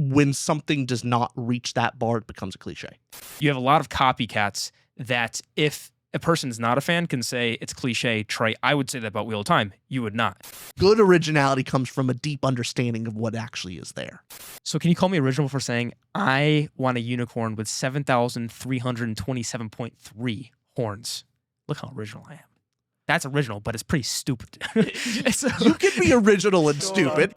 when something does not reach that bar, it becomes a cliche. You have a lot of copycats that if a person is not a fan can say it's cliche, trite. I would say that about Wheel of Time. You would not. Good originality comes from a deep understanding of what actually is there. So can you call me original for saying I want a unicorn with 7,327.3 horns? Look how original I am. That's original, but it's pretty stupid. You can be original and stupid.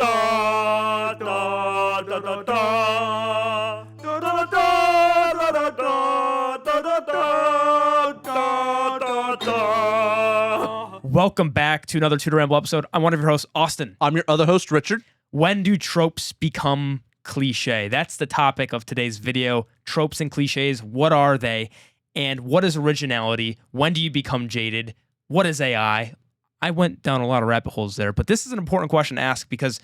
Welcome back to another Tutor Ramble episode. I'm one of your hosts, Austin. I'm your other host, Richard. When do tropes become cliche? That's the topic of today's video. Tropes and cliches, what are they? And what is originality? When do you become jaded? What is AI? I went down a lot of rabbit holes there, but this is an important question to ask because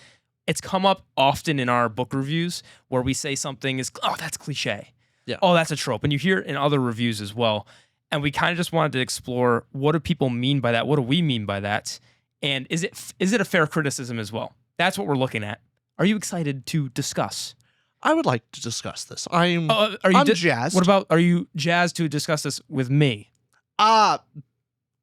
it's come up often in our book reviews where we say something is, oh, that's cliche. Yeah. Oh, that's a trope. And you hear it in other reviews as well. And we kind of just wanted to explore, what do people mean by that? What do we mean by that? And is it a fair criticism as well? That's what we're looking at. Are you excited to discuss? I would like to discuss this. I'm jazzed. What about, are you jazzed to discuss this with me?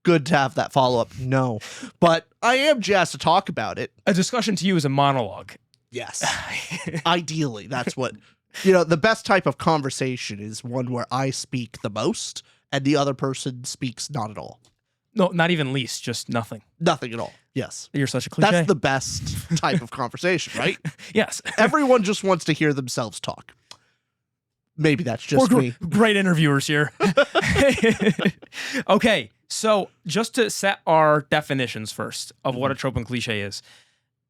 Good to have that follow-up. No. But I am jazzed to talk about it. A discussion to you is a monologue. Yes. Ideally, that's what, the best type of conversation is one where I speak the most and the other person speaks not at all. No, not even least, just nothing. Nothing at all. Yes. You're such a cliche. That's the best type of conversation, right? Yes. Everyone just wants to hear themselves talk. Maybe that's just me. Great interviewers here. Okay, so just to set our definitions first of what a trope and cliche is.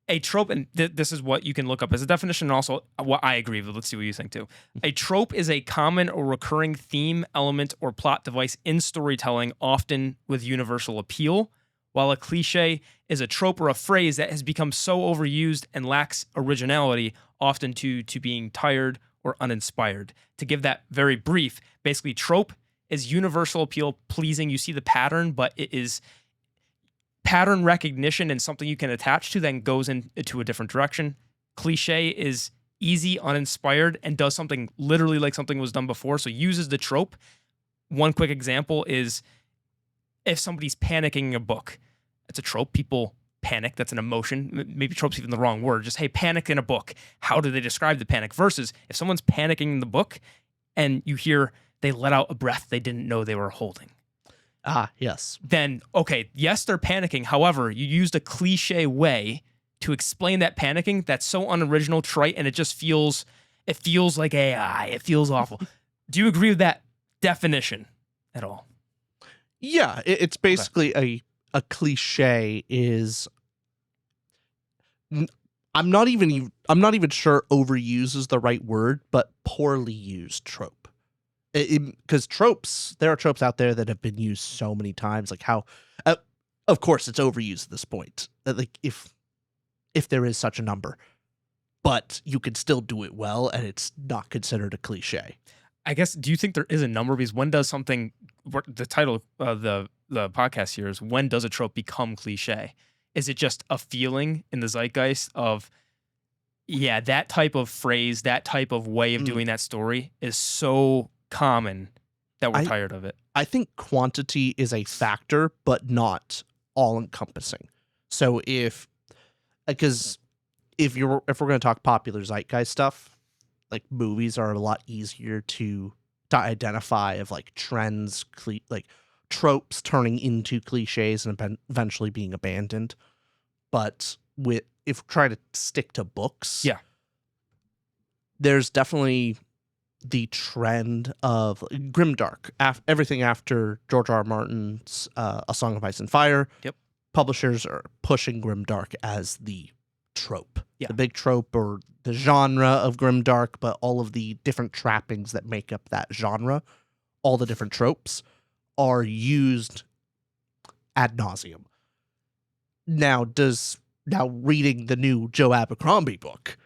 A trope, and this is what you can look up as a definition, and also what I agree with. Let's see what you think too. A trope is a common or recurring theme, element, or plot device in storytelling, often with universal appeal, while a cliche is a trope or a phrase that has become so overused and lacks originality, often due to being tired or uninspired. To give that very brief, basically trope is universal appeal, pleasing. You see the pattern, but it is pattern recognition and something you can attach to, then goes into a different direction. Cliche is easy, uninspired, and does something literally like something was done before, so uses the trope. One quick example is if somebody's panicking in a book. It's a trope. People panic. That's an emotion. Maybe trope's even the wrong word. Just, hey, panic in a book. How do they describe the panic? Versus if someone's panicking in the book and you hear they let out a breath they didn't know they were holding. Ah, yes. Then, okay, yes, they're panicking. However, you used a cliche way to explain that panicking that's so unoriginal, trite, and it feels like AI. It feels awful. Do you agree with that definition at all? Yeah, it's basically a cliche is, I'm not even sure overuse is the right word, but poorly used trope. Because tropes, there are tropes out there that have been used so many times, like how, of course, it's overused at this point. Like if there is such a number, but you can still do it well, and it's not considered a cliche. I guess. Do you think there is a number? Because when does something? The title of the podcast here is when does a trope become cliche? Is it just a feeling in the zeitgeist of, yeah, that type of phrase, that type of way of doing that story is so common that we're tired of it? I think quantity is a factor, but not all encompassing. So if we're going to talk popular zeitgeist stuff, like movies are a lot easier to identify of like trends, like tropes turning into cliches and eventually being abandoned. But if try to stick to books, yeah, there's definitely the trend of grimdark. Everything after George R. R. Martin's A Song of Ice and Fire. Yep. Publishers are pushing grimdark as the trope. Yeah. The big trope or the genre of grimdark, but all of the different trappings that make up that genre, all the different tropes, are used ad nauseum. Now, reading the new Joe Abercrombie book,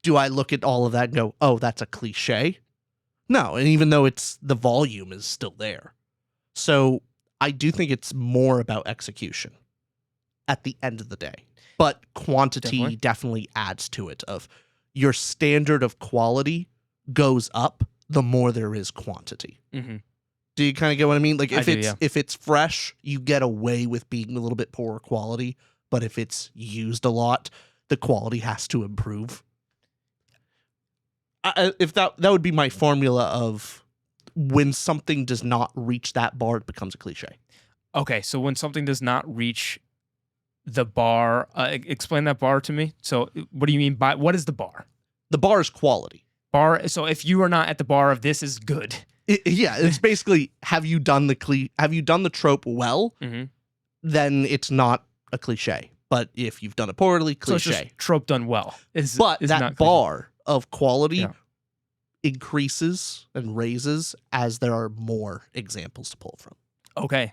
do I look at all of that and go, oh, that's a cliche? No, and even though the volume is still there. So I do think it's more about execution at the end of the day. But quantity definitely adds to it of your standard of quality goes up the more there is quantity. Mm-hmm. Do you kind of get what I mean? Like Yeah. if it's fresh, you get away with being a little bit poorer quality, but if it's used a lot, the quality has to improve. If that would be my formula of when something does not reach that bar, it becomes a cliche. Okay, so when something does not reach the bar, explain that bar to me. So what do you mean by, what is the bar? The bar is quality. Bar. So if you are not at the bar of this is good. It's basically, have you done the trope well? Mm-hmm. Then it's not a cliche. But if you've done it poorly, cliche. So it's just trope done well. Is that not bar of quality Yeah. increases and raises as there are more examples to pull from. Okay.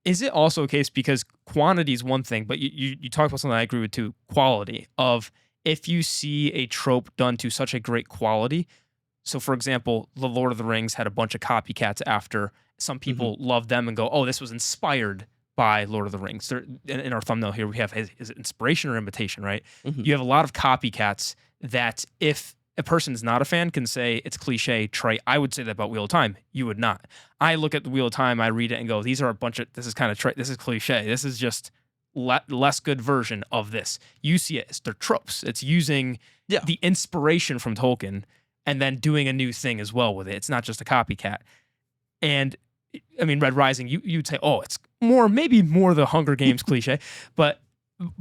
Is it also a case, because quantity is one thing, but you talk about something I agree with too, quality of, if you see a trope done to such a great quality. So for example, The Lord of the Rings had a bunch of copycats after. Some people love them and go, oh, this was inspired by Lord of the Rings. In our thumbnail here, we have, is it inspiration or imitation, right? Mm-hmm. You have a lot of copycats that if a person is not a fan can say it's cliche, trite. I would say that about Wheel of Time. You would not. I look at the Wheel of Time, I read it and go, these are a bunch of, this is kind of trite, this is cliche. This is just less good version of this. You see it, they're tropes. It's using the inspiration from Tolkien and then doing a new thing as well with it. It's not just a copycat. And I mean, Red Rising, you'd say, oh, it's maybe more the Hunger Games cliche. But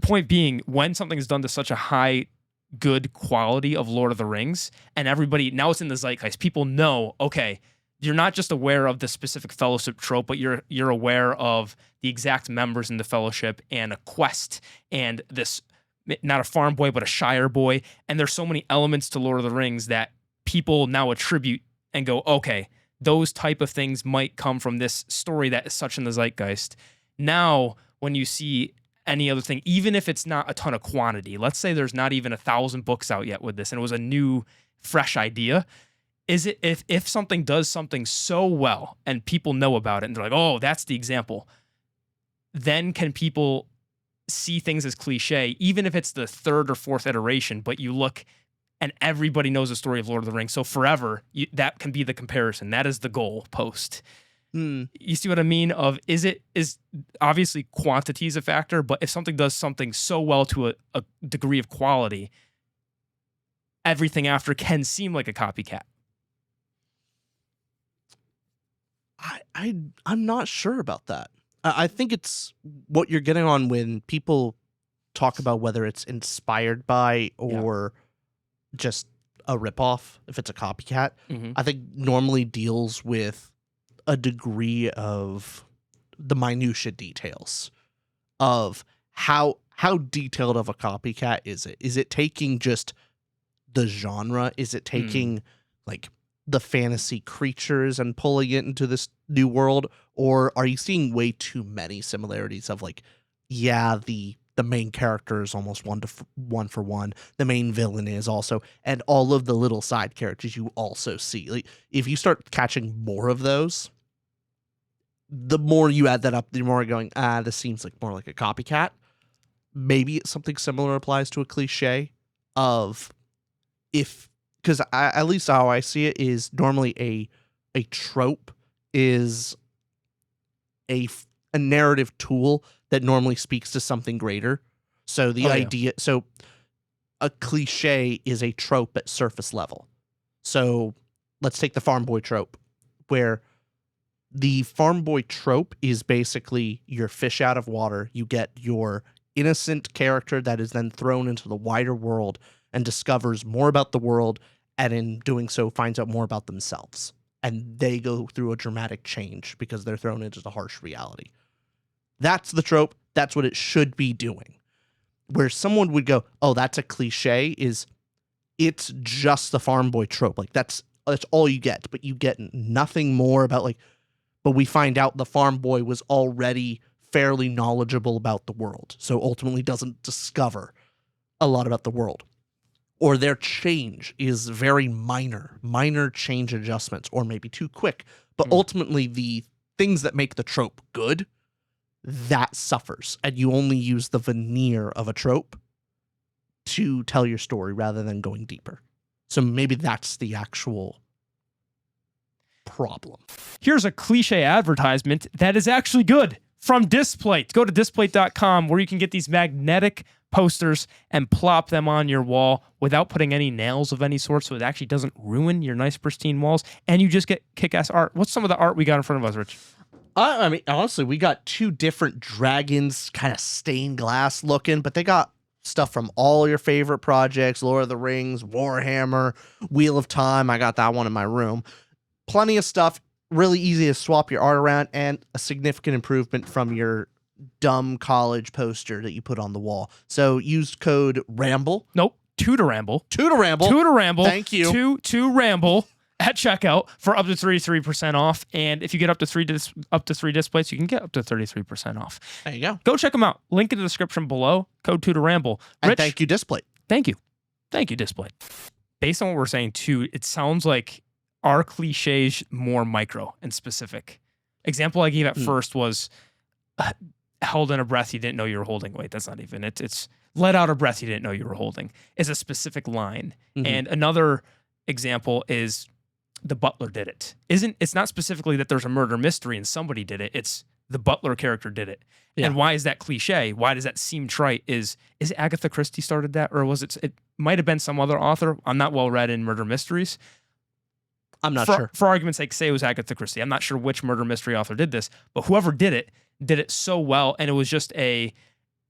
point being, when something is done to such a high good quality of Lord of the Rings, and everybody, now it's in the zeitgeist, people know, okay, you're not just aware of the specific fellowship trope, but you're aware of the exact members in the fellowship and a quest and this, not a farm boy, but a shire boy. And there's so many elements to Lord of the Rings that people now attribute and go, okay, those type of things might come from this story that is such in the zeitgeist. Now, when you see any other thing, even if it's not a ton of quantity, let's say there's not even 1,000 books out yet with this, and it was a new, fresh idea. Is it, if something does something so well and people know about it and they're like, oh, that's the example, then can people see things as cliche, even if it's the third or fourth iteration, but you look and everybody knows the story of Lord of the Rings. So forever, that can be the comparison. That is the goal post. You see what I mean? Is obviously quantity is a factor, but if something does something so well to a degree of quality, everything after can seem like a copycat. I'm not sure about that. I think it's what you're getting on when people talk about whether it's inspired by or just a ripoff, if it's a copycat. I think normally deals with a degree of the minutia details of how detailed of a copycat is it? Is it taking just the genre? Is it taking like the fantasy creatures and pulling it into this new world? Or are you seeing way too many similarities of like, the main character is almost one for one. The main villain is also, and all of the little side characters you also see. Like if you start catching more of those, the more you add that up, the more you're going, this seems like more like a copycat. Maybe something similar applies to a cliche of because at least how I see it is normally a trope is a narrative tool that normally speaks to something greater. So the idea, so a cliche is a trope at surface level. So let's take the farm boy trope, where the farm boy trope is basically your fish out of water. You get your innocent character that is then thrown into the wider world and discovers more about the world, and in doing so finds out more about themselves. And they go through a dramatic change because they're thrown into the harsh reality. That's the trope. That's what it should be doing. Where someone would go, oh, that's a cliche, it's just the farm boy trope. Like that's all you get, but you get nothing more about like, but we find out the farm boy was already fairly knowledgeable about the world, so ultimately doesn't discover a lot about the world. Or their change is very minor change adjustments, or maybe too quick. But ultimately, the things that make the trope good, that suffers. And you only use the veneer of a trope to tell your story rather than going deeper. So maybe that's the actual problem. Here's a cliche advertisement that is actually good from Displate. Go to displate.com where you can get these magnetic posters and plop them on your wall without putting any nails of any sort, so it actually doesn't ruin your nice pristine walls, and you just get kick-ass art. What's some of the art we got in front of us, Rich? I mean, honestly, we got two different dragons, kind of stained glass looking, but they got stuff from all your favorite projects, Lord of the Rings, Warhammer, Wheel of Time. I got that one in my room. Plenty of stuff, really easy to swap your art around, and a significant improvement from your dumb college poster that you put on the wall. So use code RAMBLE. Nope, two to Ramble. Two to Ramble. Two to Ramble. Thank you. Two Ramble at checkout for up to 33% off. And if you get up to three displays, you can get up to 33% off. There you go. Go check them out. Link in the description below. Code 2 to Ramble. And Rich, thank you, Display. Thank you. Thank you, Display. Based on what we're saying too, it sounds like our cliches more micro and specific. Example I gave at first was held in a breath you didn't know you were holding. Wait, that's not even it. It's let out a breath you didn't know you were holding is a specific line. And another example is the butler did it. It's not specifically that there's a murder mystery and somebody did it. It's the butler character did it. Yeah. And why is that cliche? Why does that seem trite? Is Agatha Christie started that, or was it might have been some other author? I'm not well read in murder mysteries. I'm not sure. For argument's sake, say it was Agatha Christie. I'm not sure which murder mystery author did this, but whoever did it so well, and it was just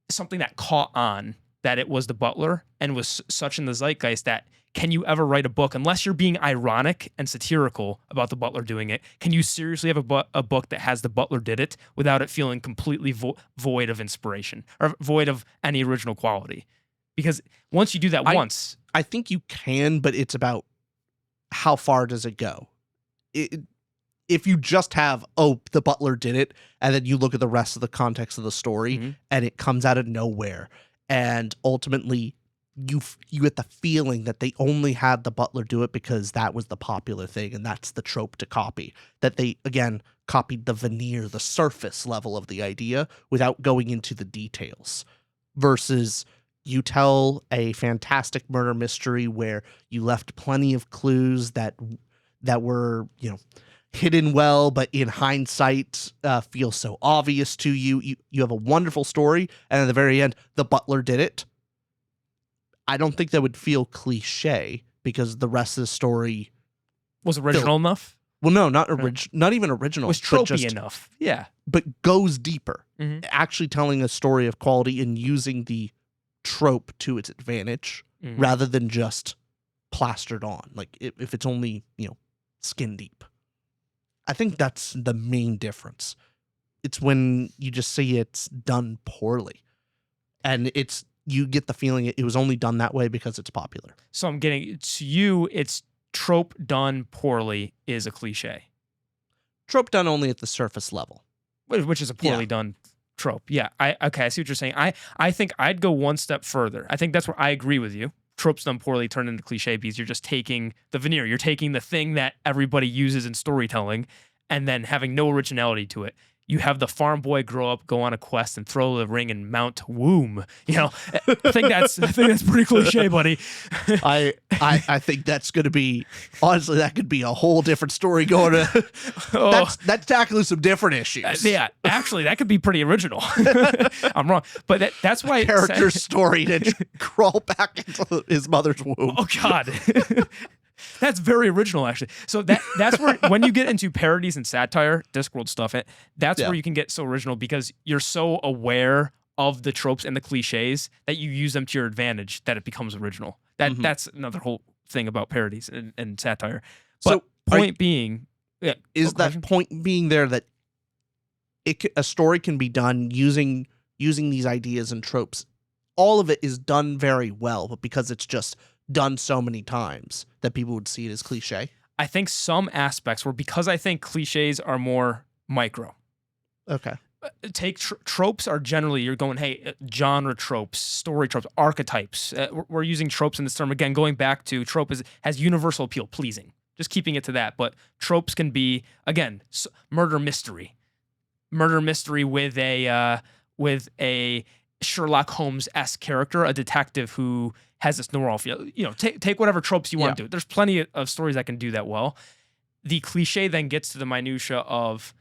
something that caught on that it was the butler and was such in the zeitgeist that can you ever write a book, unless you're being ironic and satirical about the butler doing it, can you seriously have a book that has the butler did it without it feeling completely void of inspiration or void of any original quality? Because once you do that once... I think you can, but it's about how far does it go? If you just have, the butler did it, and then you look at the rest of the context of the story, and it comes out of nowhere, and ultimately you get the feeling that they only had the butler do it because that was the popular thing, and that's the trope to copy. That they, again, copied the veneer, the surface level of the idea without going into the details. Versus you tell a fantastic murder mystery where you left plenty of clues that were, hidden well, but in hindsight feel so obvious to you. You have a wonderful story, and at the very end, the butler did it. I don't think that would feel cliche because the rest of the story was original enough. Well, no, not even original. It was tropey enough. Yeah, but goes deeper. Actually telling a story of quality and using the trope to its advantage rather than just plastered on. Like if it's only skin deep. I think that's the main difference. It's when you just say it's done poorly, and you get the feeling it was only done that way because it's popular. So I'm getting to you. It's trope done poorly is a cliche. Trope done only at the surface level, which is a poorly done trope. Yeah. I see what you're saying. I think I'd go one step further. I think that's where I agree with you. Tropes done poorly turn into cliche because you're just taking the veneer. You're taking the thing that everybody uses in storytelling and then having no originality to it. You have the farm boy grow up, go on a quest, and throw the ring and mount womb. I think that's pretty cliche, buddy. I think that's going to be, honestly, that could be a whole different story going to. That's tackling some different issues. Yeah, actually, that could be pretty original. I'm wrong, but that's why character's story to crawl back into his mother's womb. Oh God. That's very original, actually. So that's where, when you get into parodies and satire, Discworld stuff, that's where you can get so original because you're so aware of the tropes and the cliches that you use them to your advantage that it becomes original. That's another whole thing about parodies and satire. But so point being that a story can be done using these ideas and tropes. All of it is done very well, but because it's just done so many times that people would see it as cliche. I think some aspects were because I think cliches are more micro. Okay. Take tropes are generally, you're going, hey, genre tropes, story tropes, archetypes. We're using tropes in this term. Again, going back to trope has universal appeal, pleasing. Just keeping it to that. But tropes can be, again, murder mystery. Murder mystery with a Sherlock Holmes-esque character, a detective who has this noir feel. Take whatever tropes you want to do. There's plenty of stories that can do that well. The cliche then gets to the minutia of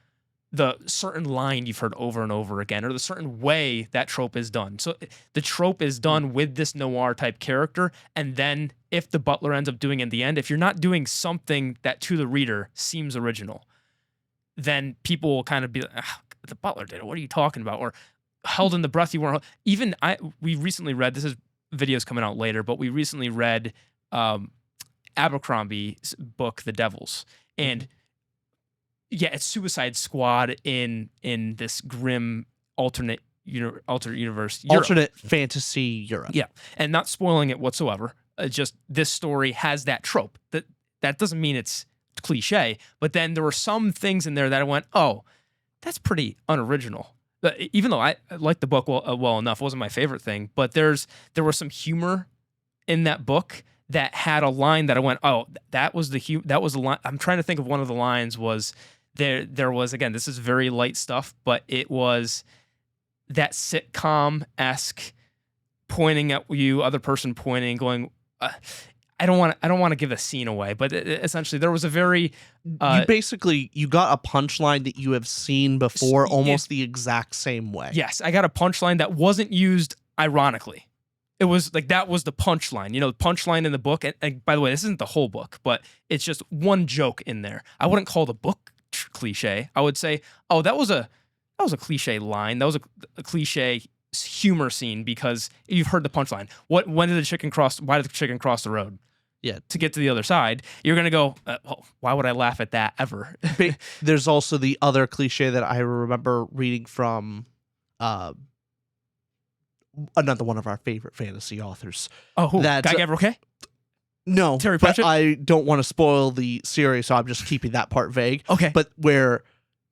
the certain line you've heard over and over again, or the certain way that trope is done. So the trope is done with this noir type character, and then if the butler ends up doing it in the end, if you're not doing something that to the reader seems original, then people will kind of be like, the butler did it. What are you talking about? Or held in the breath you weren't. We recently read, this is videos coming out later, but we recently read Abercrombie's book, The Devils. And yeah, it's Suicide Squad in this grim alternate universe, alternate fantasy Europe. Yeah, and not spoiling it whatsoever. Just this story has that trope. That doesn't mean it's cliche, but then there were some things in there that I went, oh, that's pretty unoriginal. But even though I liked the book well enough, it wasn't my favorite thing. But there was some humor in that book that had a line that I went, oh, that was the line. I'm trying to think of one of the lines was. There was, again, this is very light stuff, but it was that sitcom-esque pointing at you, other person pointing, going, I don't want to give a scene away, but essentially there was a very... you got a punchline that you have seen before, almost the exact same way. Yes, I got a punchline that wasn't used ironically. It was like, that was the punchline, the punchline in the book. And by the way, this isn't the whole book, but it's just one joke in there. I wouldn't call the book cliche. I would say, oh, that was a cliche line. That was a cliche humor scene because you've heard the punchline. Why did the chicken cross the road? Yeah. To get to the other side. You're going to go, well, why would I laugh at that ever? There's also the other cliche that I remember reading from another one of our favorite fantasy authors. Oh, who? Guy Gavroche? No, Terry but Pratchett? I don't want to spoil the series, so I'm just keeping that part vague. Okay. But where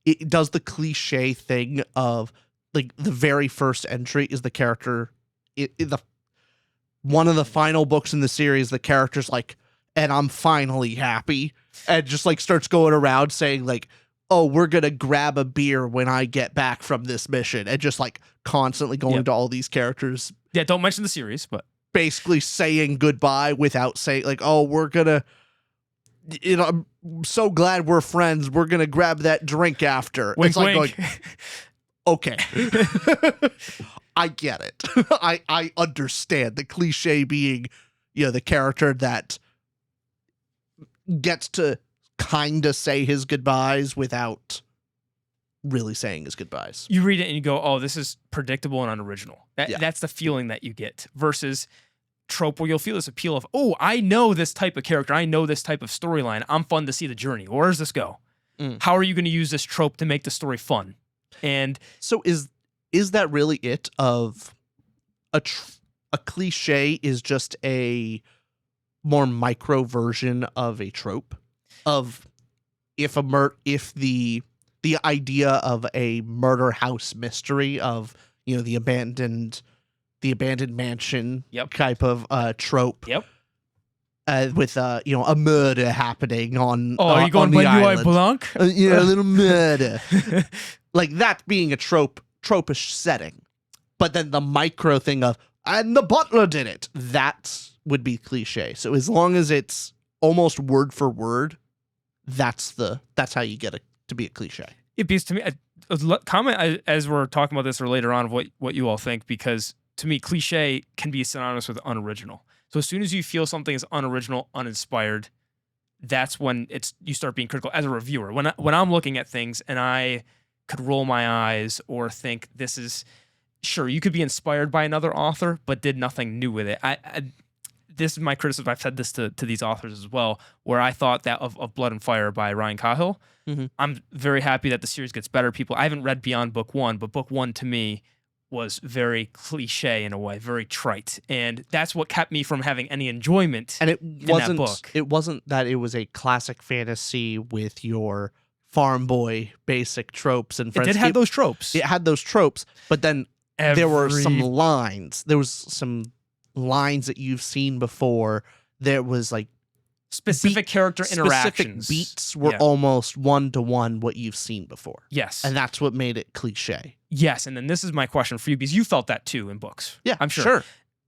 it does the cliche thing of, like, the very first entry is the character, one of the final books in the series, the character's like, and I'm finally happy, and just, like, starts going around saying, like, oh, we're gonna grab a beer when I get back from this mission, and just, like, constantly going to all these characters. Yeah, don't mention the series, but... basically saying goodbye without saying, like, oh, we're gonna, I'm so glad we're friends, we're gonna grab that drink after. Wink, it's like wink. going, okay. I get it. I understand the cliche being, the character that gets to kind of say his goodbyes without really saying his goodbyes. You read it and you go, oh, this is predictable and unoriginal. That's the feeling that you get versus trope where you'll feel this appeal of, oh, I know this type of character. I know this type of storyline. I'm fun to see the journey. Where does this go? How are you going to use this trope to make the story fun? And so is that really it of a cliche is just a more micro version of a trope of if the idea of a murder house mystery of, the abandoned mansion type of trope. Yep. With a murder happening on are you going on the by UI island. Blanc? A little murder. Like that being a tropish setting. But then the micro thing of, and the butler did it, that would be cliche. So as long as it's almost word for word, that's how you get it to be a cliche. It because to me, comment as we're talking about this or later on of what you all think, because to me, cliche can be synonymous with unoriginal. So as soon as you feel something is unoriginal, uninspired, that's when you start being critical as a reviewer. When I'm looking at things and I could roll my eyes or think this is, sure, you could be inspired by another author, but did nothing new with it. This is my criticism. I've said this to these authors as well, where I thought that of Blood and Fire by Ryan Cahill. Mm-hmm. I'm very happy that the series gets better. I haven't read beyond book one, but book one to me was very cliche in a way, very trite. And that's what kept me from having any enjoyment and in that book. It wasn't that it was a classic fantasy with your farm boy basic tropes and friends. It did have those tropes. It had those tropes, but then there were some lines. There was some lines that you've seen before. There was like specific character interactions. Specific beats were Yeah. almost one-to-one what you've seen before. Yes. And that's what made it cliche. Yes, and then this is my question for you, because you felt that too in books. Yeah, I'm sure.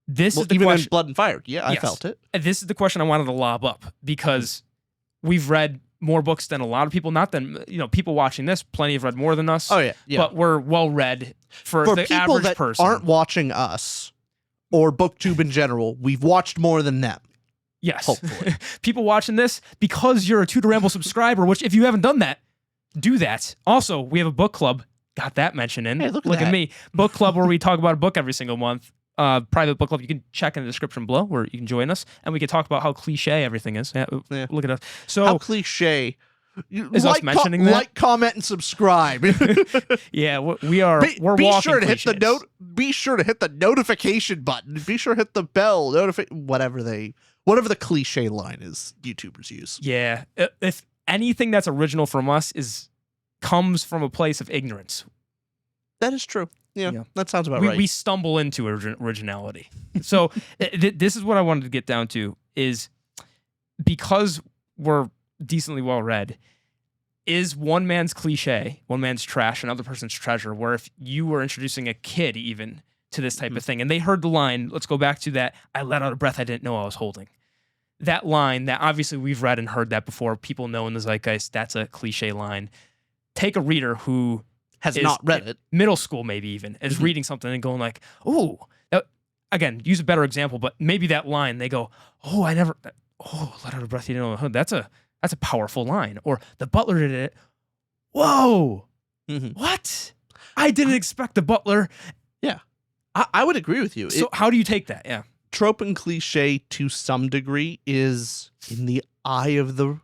This Well, is the even question. in Blood and Fire. Yeah, I Yes. felt it. And this is the question I wanted to lob up, because we've read more books than a lot of people. Not than, people watching this, plenty have read more than us. Oh, yeah. Yeah. But we're well read for the people average that person. aren't watching us or BookTube in general, we've watched more than them. Yes. Hopefully. People watching this, because you're a Tutor Ramble subscriber, which if you haven't done that, do that. Also, we have a book club. Got that mentioned in. Hey, look at at that. me. Book club where we talk about a book every single month. Private book club. You can check in the description below where you can join us, and we can talk about how cliche everything is. Yeah. Yeah. Look at us. So How cliche. Is us mentioning that? Like, comment, and subscribe. yeah, we are. We're be walking sure to hit the cliches. Be sure to hit the notification button. Be sure to hit the bell. Whatever the cliche line is YouTubers use. Yeah. If anything that's original from us comes from a place of ignorance. That is true. Yeah. That sounds about we, right. We stumble into originality. So this is what I wanted to get down to, is because we're decently well read, is one man's cliche, one man's trash, another person's treasure, where if you were introducing a kid even to this type of thing, and they heard the line, let's go back to that, I let out a breath I didn't know I was holding. That line that obviously we've read and heard that before, people know in the zeitgeist, that's a cliche line. Take a reader who has is not read it. Middle school maybe even, is reading something and going like, oh, again, use a better example, but maybe that line, they go, let out a breath you didn't know. That's a powerful line. Or the butler did it. Whoa. What? I didn't expect the butler. Yeah. I would agree with you. So how do you take that? Yeah. Trope and cliche to some degree is in the eye of the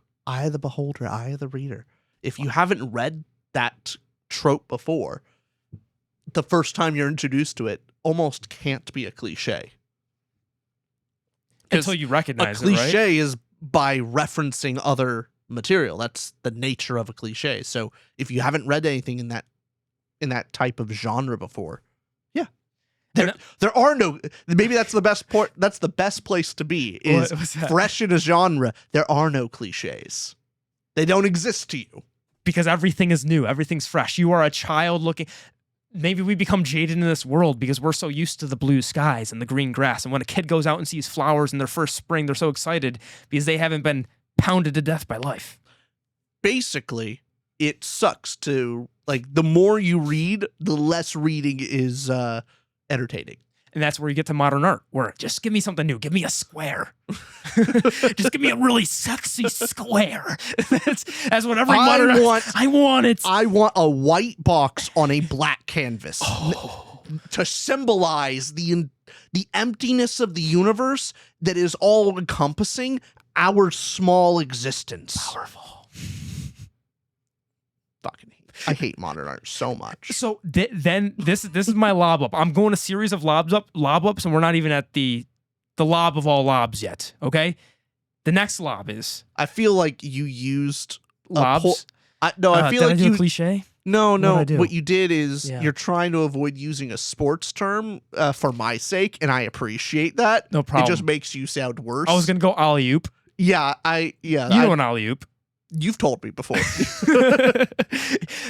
beholder, eye of the reader. If you haven't read that trope before, the first time you're introduced to it almost can't be a cliche. Until you recognize a it, right? cliche is by referencing other material. That's the nature of a cliche. So if you haven't read anything in that type of genre before, there are no. Maybe that's the best part. That's the best place to be. Is fresh in a genre. There are no cliches. They don't exist to you because everything is new. Everything's fresh. You are a child looking. Maybe we become jaded in this world because we're so used to the blue skies and the green grass. And when a kid goes out and sees flowers in their first spring, they're so excited because they haven't been pounded to death by life. Basically, it sucks to, like, the more you read, the less reading is entertaining. And that's where you get to modern art, where just give me something new. Give me a square. Just give me a really sexy square. That's what every modern art. I want it. I want a white box on a black canvas to symbolize the emptiness of the universe that is all encompassing our small existence. Powerful. Fucking I hate modern art so much. So then this is my lob up. I'm going a series of lob ups, and we're not even at the lob of all lobs yet. Okay, the next lob is. I feel like you used lobs. I feel like did I do you a cliche. No. What What you did is you're trying to avoid using a sports term for my sake, and I appreciate that. No problem. It just makes you sound worse. I was gonna go alley oop. Yeah, You know an alley oop. You've told me before.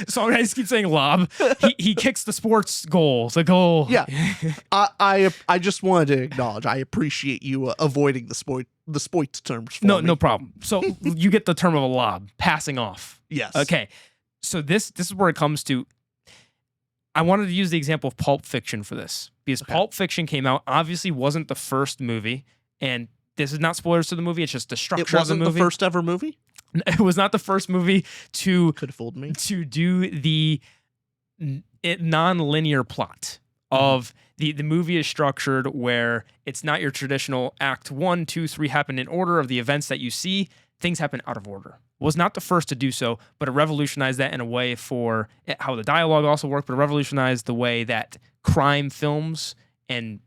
So I just keep saying lob. He kicks the sports goal. The goal. Yeah. I just wanted to acknowledge I appreciate you avoiding the sports terms for me. No problem. So you get the term of a lob, passing off. Yes. Okay. So this is where it comes to. I wanted to use the example of Pulp Fiction for this because Pulp Fiction came out, obviously wasn't the first movie, and this is not spoilers to the movie. It's just the structure of the movie. It wasn't the first ever movie? It was not the first movie to could have fooled me to do the non-linear plot of the movie is structured where it's not your traditional act 1, 2, 3 happen in order of the events that you see. Things happen out of order. Was not the first to do so, but it revolutionized that in a way for how the dialogue also worked, but it revolutionized the way that crime films and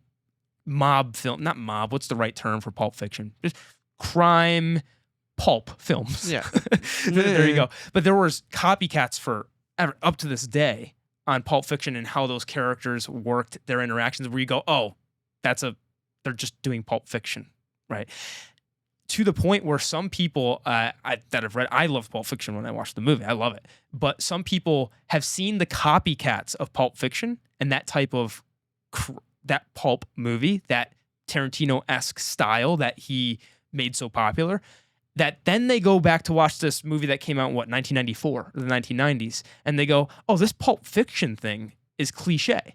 mob film, not mob, what's the right term for Pulp Fiction? Just crime pulp films. Yeah. There you go. But there was copycats for up to this day on Pulp Fiction and how those characters worked their interactions where you go, oh, they're just doing Pulp Fiction, right? to the point where some people that have read, I love Pulp Fiction when I watched the movie. I love it. But some people have seen the copycats of Pulp Fiction and that type of that pulp movie, that Tarantino-esque style that he made so popular, that then they go back to watch this movie that came out in 1994 or the 1990s, and they go, oh, this Pulp Fiction thing is cliche.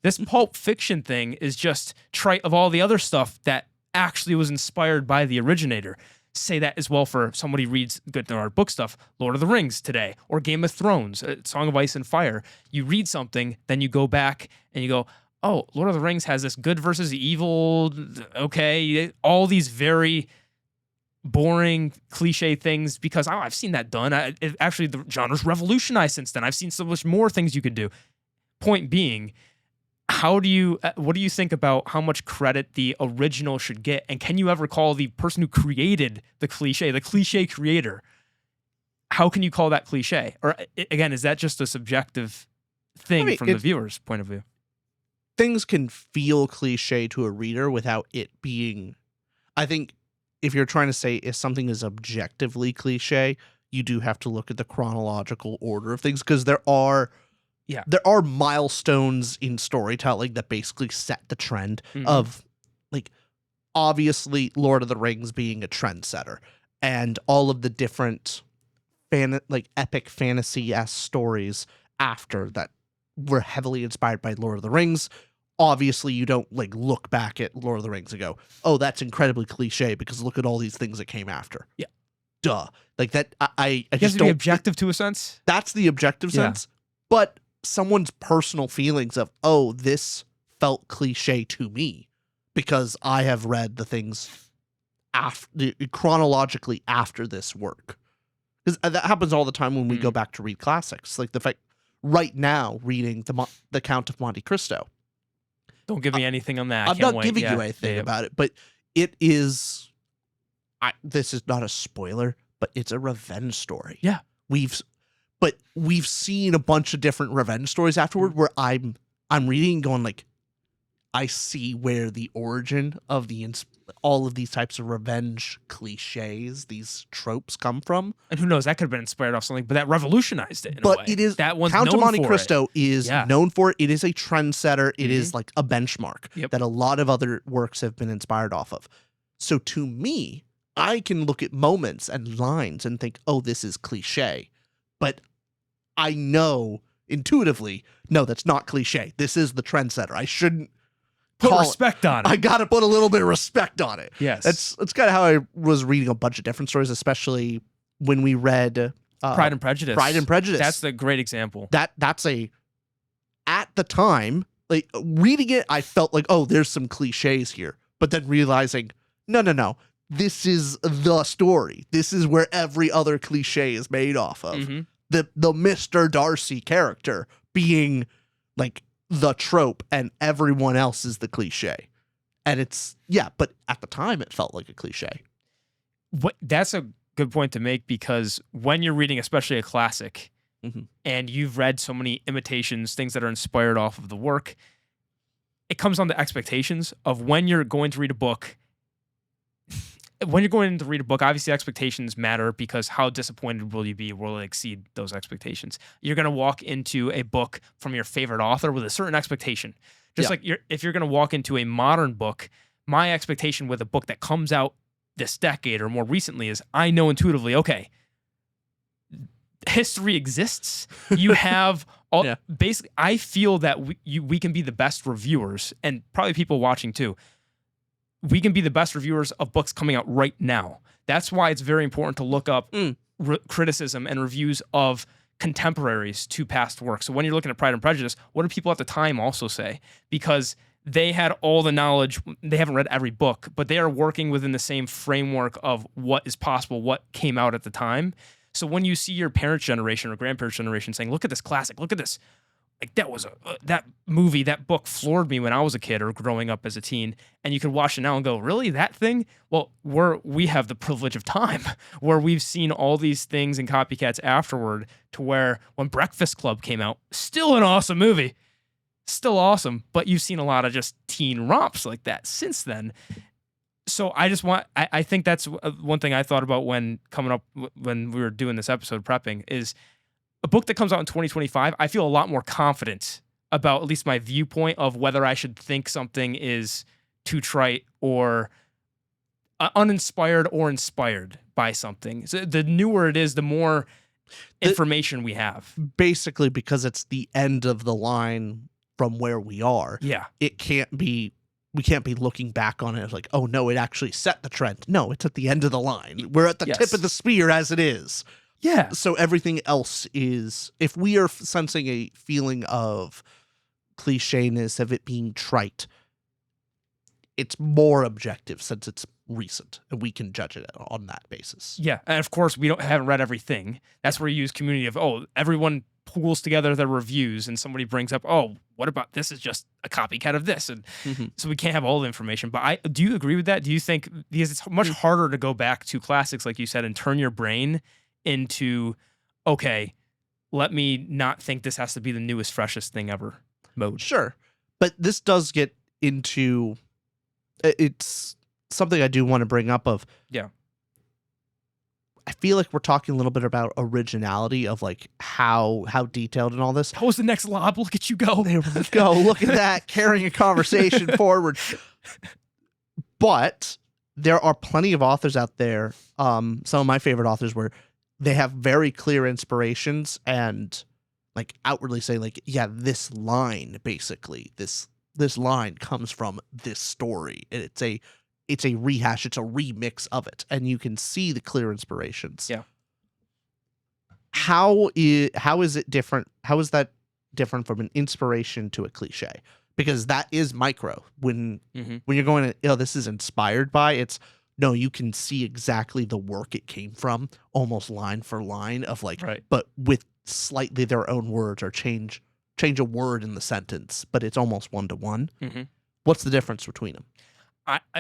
This Pulp Fiction thing is just trite of all the other stuff that actually was inspired by the originator. Say that as well for somebody who reads good in our book stuff, Lord of the Rings today, or Game of Thrones, Song of Ice and Fire. You read something, then you go back and you go, oh, Lord of the Rings has this good versus evil, okay, all these very boring cliche things because I've seen that done. Actually, the genre's revolutionized since then. I've seen so much more things you could do. Point being, what do you think about how much credit the original should get? And can you ever call the person who created the cliche creator, how can you call that cliche? Or again, is that just a subjective thing from the viewer's point of view? Things can feel cliche to a reader without it being, I think if you're trying to say if something is objectively cliche, you do have to look at the chronological order of things, because there are milestones in storytelling that basically set the trend of, like, obviously Lord of the Rings being a trendsetter, and all of the different epic fantasy-esque stories after that were heavily inspired by Lord of the Rings. Obviously, you don't look back at Lord of the Rings and go, oh, that's incredibly cliche because look at all these things that came after. Yeah. Duh. Like that, I just don't... don't... be objective to a sense? That's the objective sense. But someone's personal feelings of, oh, this felt cliche to me because I have read the things chronologically after this work. Because that happens all the time when we go back to read classics. Like the fact, right now, reading the Count of Monte Cristo. Don't give me anything on that. I'm not giving you anything about it, but it is... this is not a spoiler, but it's a revenge story. Yeah. We've seen a bunch of different revenge stories afterward where I'm reading and going like, I see where the origin of all of these types of revenge cliches, these tropes come from. And who knows, that could have been inspired off something, but that revolutionized it in a way. It is, that one's Count of Monte Cristo it. is known for it. It is a trendsetter. It is like a benchmark Yep. that a lot of other works have been inspired off of. So to me, I can look at moments and lines and think, oh, this is cliche. But I know intuitively, no, that's not cliche. This is the trendsetter. I shouldn't put respect on it. I got to put a little bit of respect on it. Yes. That's kind of how I was reading a bunch of different stories, especially when we read Pride and Prejudice. Pride and Prejudice. That's the great example. That's at the time, like reading it, I felt like, oh, there's some cliches here. But then realizing, no. This is the story. This is where every other cliche is made off of. The Mr. Darcy character being like the trope and everyone else is the cliche. And it's, but at the time it felt like a cliche. That's a good point to make, because when you're reading, especially a classic, and you've read so many imitations, things that are inspired off of the work, it comes on to expectations of when you're going to read a book. When you're going to read a book, obviously expectations matter, because how disappointed will you be? Will it exceed those expectations? You're going to walk into a book from your favorite author with a certain expectation. Just like if you're going to walk into a modern book, my expectation with a book that comes out this decade or more recently is I know intuitively, okay, history exists. You have all basically, I feel that we can be the best reviewers, and probably people watching too. We can be the best reviewers of books coming out right now. That's why it's very important to look up criticism and reviews of contemporaries to past works. So when you're looking at Pride and Prejudice, what do people at the time also say? Because they had all the knowledge. They haven't read every book, but they are working within the same framework of what is possible, what came out at the time. So when you see your parents' generation or grandparents' generation saying, look at this classic, look at this, like that was that movie, that book floored me when I was a kid or growing up as a teen, and you could watch it now and go, really, that thing? Well, we have the privilege of time where we've seen all these things and copycats afterward, to where when Breakfast Club came out, still an awesome movie, still awesome, but you've seen a lot of just teen romps like that since then. So I think that's one thing I thought about when coming up when we were doing this episode prepping is a book that comes out in 2025. I feel a lot more confident about at least my viewpoint of whether I should think something is too trite or uninspired or inspired by something. So the newer it is, the more information we have. Basically, because it's the end of the line from where we are. Yeah. We can't be looking back on it as like, oh no, it actually set the trend. No, it's at the end of the line. We're at the tip of the spear as it is. Yeah. So everything else is, if we are sensing a feeling of clichéness, of it being trite, it's more objective since it's recent and we can judge it on that basis. Yeah. And of course, we haven't read everything. That's where you use community of, everyone pools together their reviews and somebody brings up, what about this is just a copycat of this? And so we can't have all the information. But do you agree with that? Do you think, because it's much harder to go back to classics, like you said, and turn your brain into, okay, let me not think this has to be the newest, freshest thing ever mode. Sure. But this does get into, it's something I do want to bring up of, yeah, I feel like we're talking a little bit about originality of like how detailed and all this. That was the next lob. Look at you go. There we go. Look at that, carrying a conversation forward. But there are plenty of authors out there. Some of my favorite authors where they have very clear inspirations and like outwardly saying like, yeah, this line basically, this line comes from this story. And it's a rehash, it's a remix of it, and you can see the clear inspirations. Yeah. How is it different? How is that different from an inspiration to a cliche? Because that is micro. When you're going to, this is inspired by, it's, no, you can see exactly the work it came from, almost line for line of like, right. But with slightly their own words or change a word in the sentence, but it's almost one-to-one. What's the difference between them?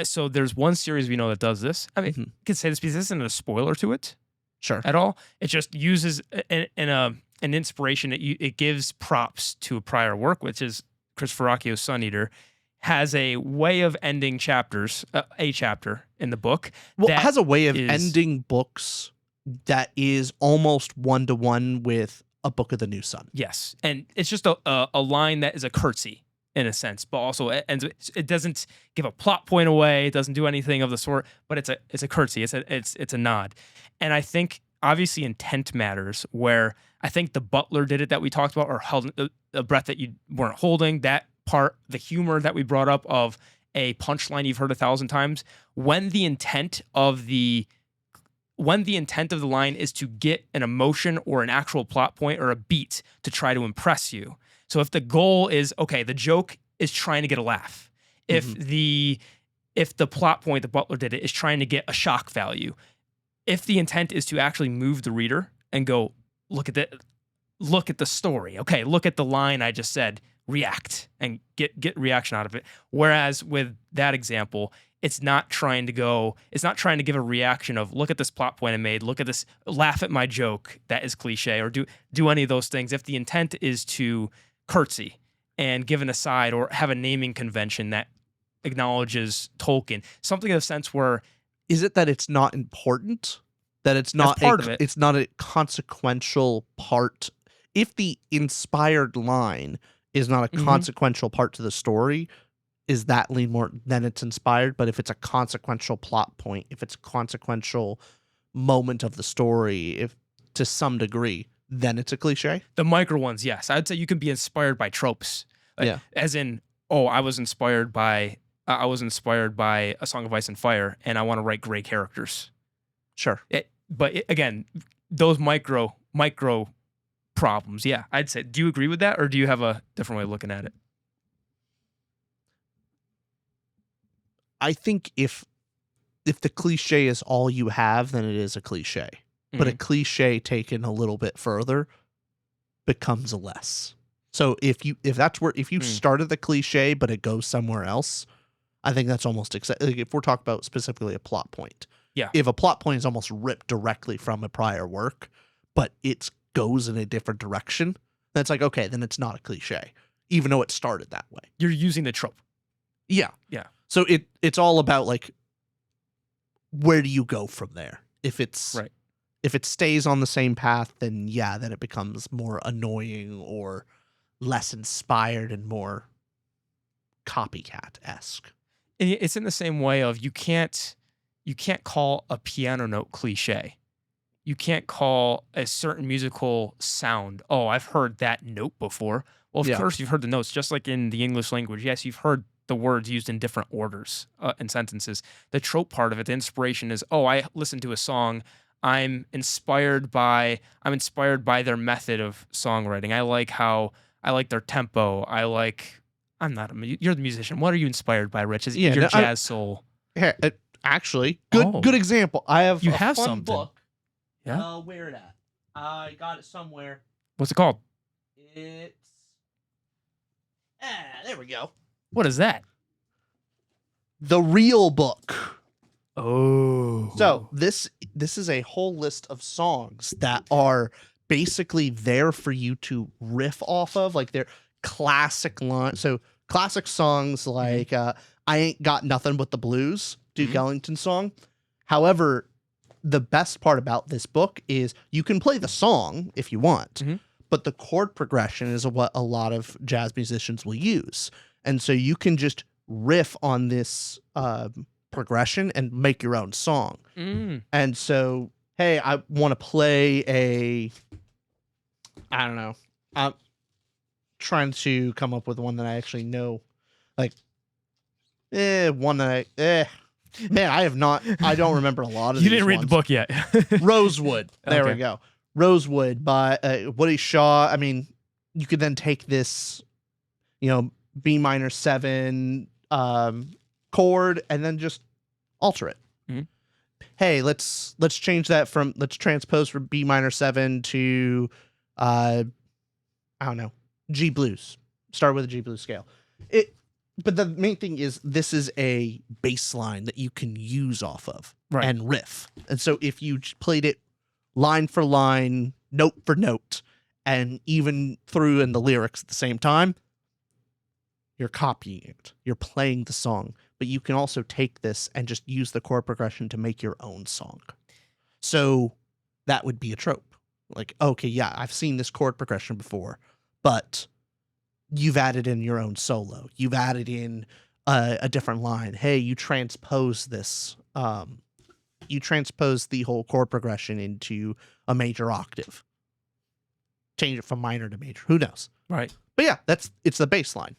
So there's one series we know that does this. I mean, you could say this because this isn't a spoiler to it, sure, at all. It just uses an inspiration. It gives props to a prior work, which is Chris Ferracchio's Sun Eater, has a way of ending chapters, a chapter in the book. Well, it has a way of ending books that is almost one-to-one with a book of the new Sun. Yes, and it's just a line that is a curtsy, in a sense, but also it doesn't give a plot point away. It doesn't do anything of the sort, but it's a curtsy. It's a nod, and I think obviously intent matters. Where I think the Butler did it that we talked about, or held a breath that you weren't holding. That part, the humor that we brought up of a punchline you've heard 1,000 times. When the intent of the line is to get an emotion or an actual plot point or a beat to try to impress you. So if the goal is, okay, the joke is trying to get a laugh. If the plot point, the Butler did it, is trying to get a shock value. If the intent is to actually move the reader and go, look at the story. Okay, look at the line I just said, react and get reaction out of it. Whereas with that example, it's not trying to give a reaction of, look at this plot point I made, look at this, laugh at my joke that is cliche, or do any of those things. If the intent is to curtsy and give an aside or have a naming convention that acknowledges Tolkien, something in the sense where, is it that it's not important? That it's not part of it. It's not a consequential part. If the inspired line is not a consequential part to the story, is that lean more than it's inspired? But if it's a consequential plot point, if it's a consequential moment of the story, if to some degree, then it's a cliche? The micro ones, yes. I'd say you can be inspired by tropes. Yeah. As in, I was inspired by A Song of Ice and Fire, and I want to write gray characters. Sure. Again, those micro problems, yeah. I'd say, do you agree with that, or do you have a different way of looking at it? I think if the cliche is all you have, then it is a cliche. But a cliche taken a little bit further becomes a less. So if you started the cliche but it goes somewhere else, I think that's almost like if we're talking about specifically a plot point. Yeah. If a plot point is almost ripped directly from a prior work, but it goes in a different direction, then it's like, okay, then it's not a cliche, even though it started that way. You're using the trope. Yeah. Yeah. So it's all about like where do you go from there? If Right. it stays on the same path, then yeah, then it becomes more annoying or less inspired and more copycat-esque. And it's in the same way of you can't call a piano note cliche. You can't call a certain musical sound, oh, I've heard that note before. Well, of Yeah. course you've heard the notes, just like in the English language. Yes, you've heard the words used in different orders in sentences. The trope part of it, the inspiration is, oh, I listened to a song. I'm inspired by their method of songwriting. I like their tempo. You're the musician. What are you inspired by, Rich? Is Yeah, your no, jazz soul? Here, actually, Oh. good example. I have You a have fun something. book. Yeah? Where it at? I got it somewhere. What's it called? It's there we go. What is that? The Real Book. Oh. So this is a whole list of songs that are basically there for you to riff off of, like they're classic line. So classic songs like I Ain't Got Nothing But the Blues, Duke Ellington song. However, the best part about this book is you can play the song if you want, but the chord progression is what a lot of jazz musicians will use. And so you can just riff on this progression and make your own song. And so, hey, I want to play I don't know. I'm trying to come up with one that I actually know. Like, one that man, I don't remember a lot of You these didn't read the ones. book yet. Rosewood. There we Okay. go. Rosewood by Woody Shaw. I mean, you could then take this, B minor 7 chord and then just alter it. Hey, let's change that let's transpose from B minor 7 to I don't know, G blues. Start with a G blues scale. But the main thing is this is a bass line that you can use off of and riff. And so if you played it line for line, note for note, and even threw in the lyrics at the same time, you're copying it. You're playing the song. But you can also take this and just use the chord progression to make your own song. So that would be a trope. Like, okay, yeah, I've seen this chord progression before, but you've added in your own solo. You've added in a different line. Hey, you transpose this. You transpose the whole chord progression into a major octave. Change it from minor to major. Who knows? Right. But yeah, it's the bass line.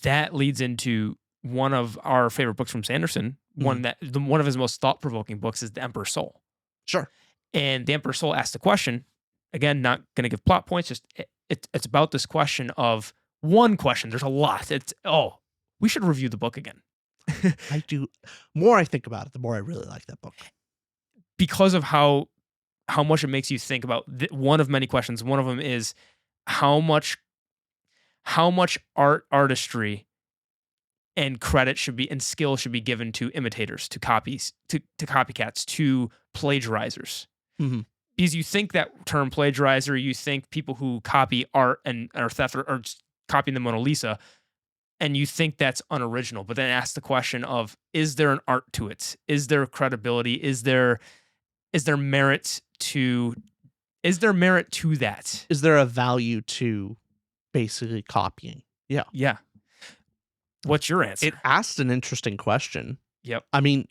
That leads into one of our favorite books from Sanderson. One of his most thought-provoking books is The Emperor's Soul. Sure. And The Emperor's Soul asks the question, again, not going to give plot points, just it's about this question of one question. There's a lot. We should review the book again. I do. More I think about it, the more I really like that book. Because of how much it makes you think about one of many questions. One of them is how much artistry and credit and skill should be given to imitators, to copycats, to plagiarizers. Because you think that term plagiarizer, you think people who copy art or theft or just copying the Mona Lisa, and you think that's unoriginal. But then ask the question of, is there an art to it? Is there credibility? Is there merit to that? Is there a value to basically copying? Yeah. Yeah. What's your answer? It asked an interesting question. Yep. I mean,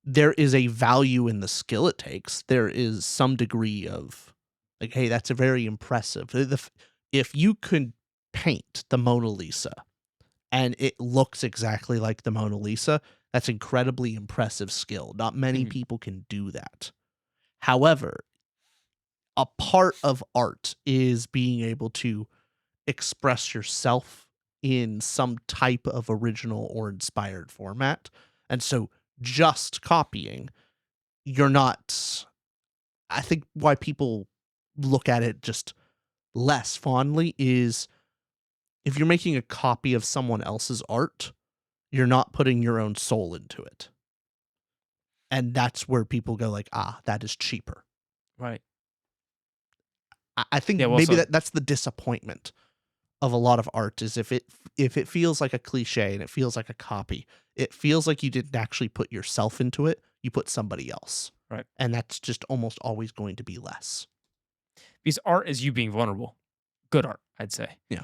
there is a value in the skill it takes. There is some degree of like, hey, that's a very impressive. If you could paint the Mona Lisa and it looks exactly like the Mona Lisa, that's incredibly impressive skill. Not many people can do that. However, a part of art is being able to express yourself in some type of original or inspired format. And so just copying, you're not, I think why people look at it just less fondly is if you're making a copy of someone else's art, you're not putting your own soul into it. And that's where people go like, that is cheaper. Right. I think maybe that's the disappointment of a lot of art is if it feels like a cliche and it feels like a copy, it feels like you didn't actually put yourself into it, you put somebody else. Right. And that's just almost always going to be less. Because art is you being vulnerable. Good art, I'd say. Yeah.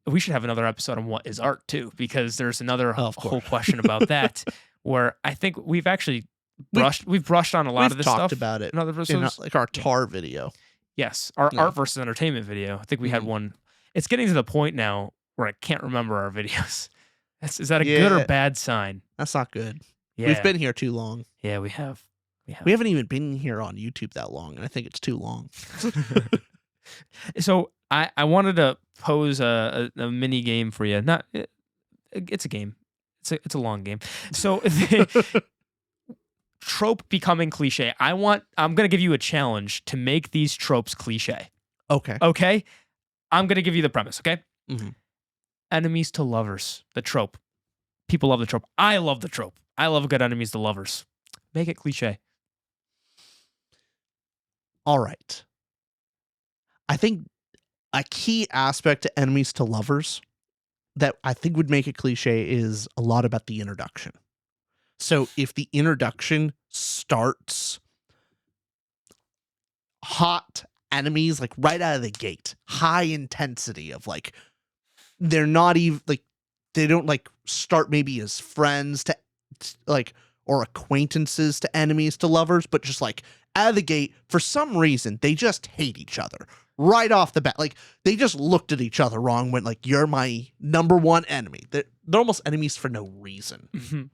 We should have another episode on what is art too, because there's another Of whole course. question about that, where I think we've actually brushed on a lot of this talked stuff about it in other in episodes. like our tar video. Yes, our Yeah. art versus entertainment video. I think we had Mhm. one. It's getting to the point now where I can't remember our videos. Is that a good or Yeah. bad sign? That's not good. Yeah, We've been here too long. yeah, we have. We haven't even been here on YouTube that long, and I think it's too long. So I wanted to pose a mini game for you. Not it's a game. It's a long game. So the trope becoming cliche. I'm gonna give you a challenge to make these tropes cliche. Okay. Okay? I'm gonna give you the premise, okay? Mhm. Enemies to lovers, the trope. People love the trope. I love the trope. I love a good enemies to lovers. Make it cliche. All right. I think a key aspect to enemies to lovers that I think would make it cliche is a lot about the introduction. So if the introduction starts hot enemies, like right out of the gate, high intensity of like, they're not even like, they don't like start maybe as friends to like, or acquaintances to enemies to lovers, but just like out of the gate, for some reason, they just hate each other right off the bat. Like they just looked at each other wrong, went like, you're my number one enemy. They're almost enemies for no reason. Mhm.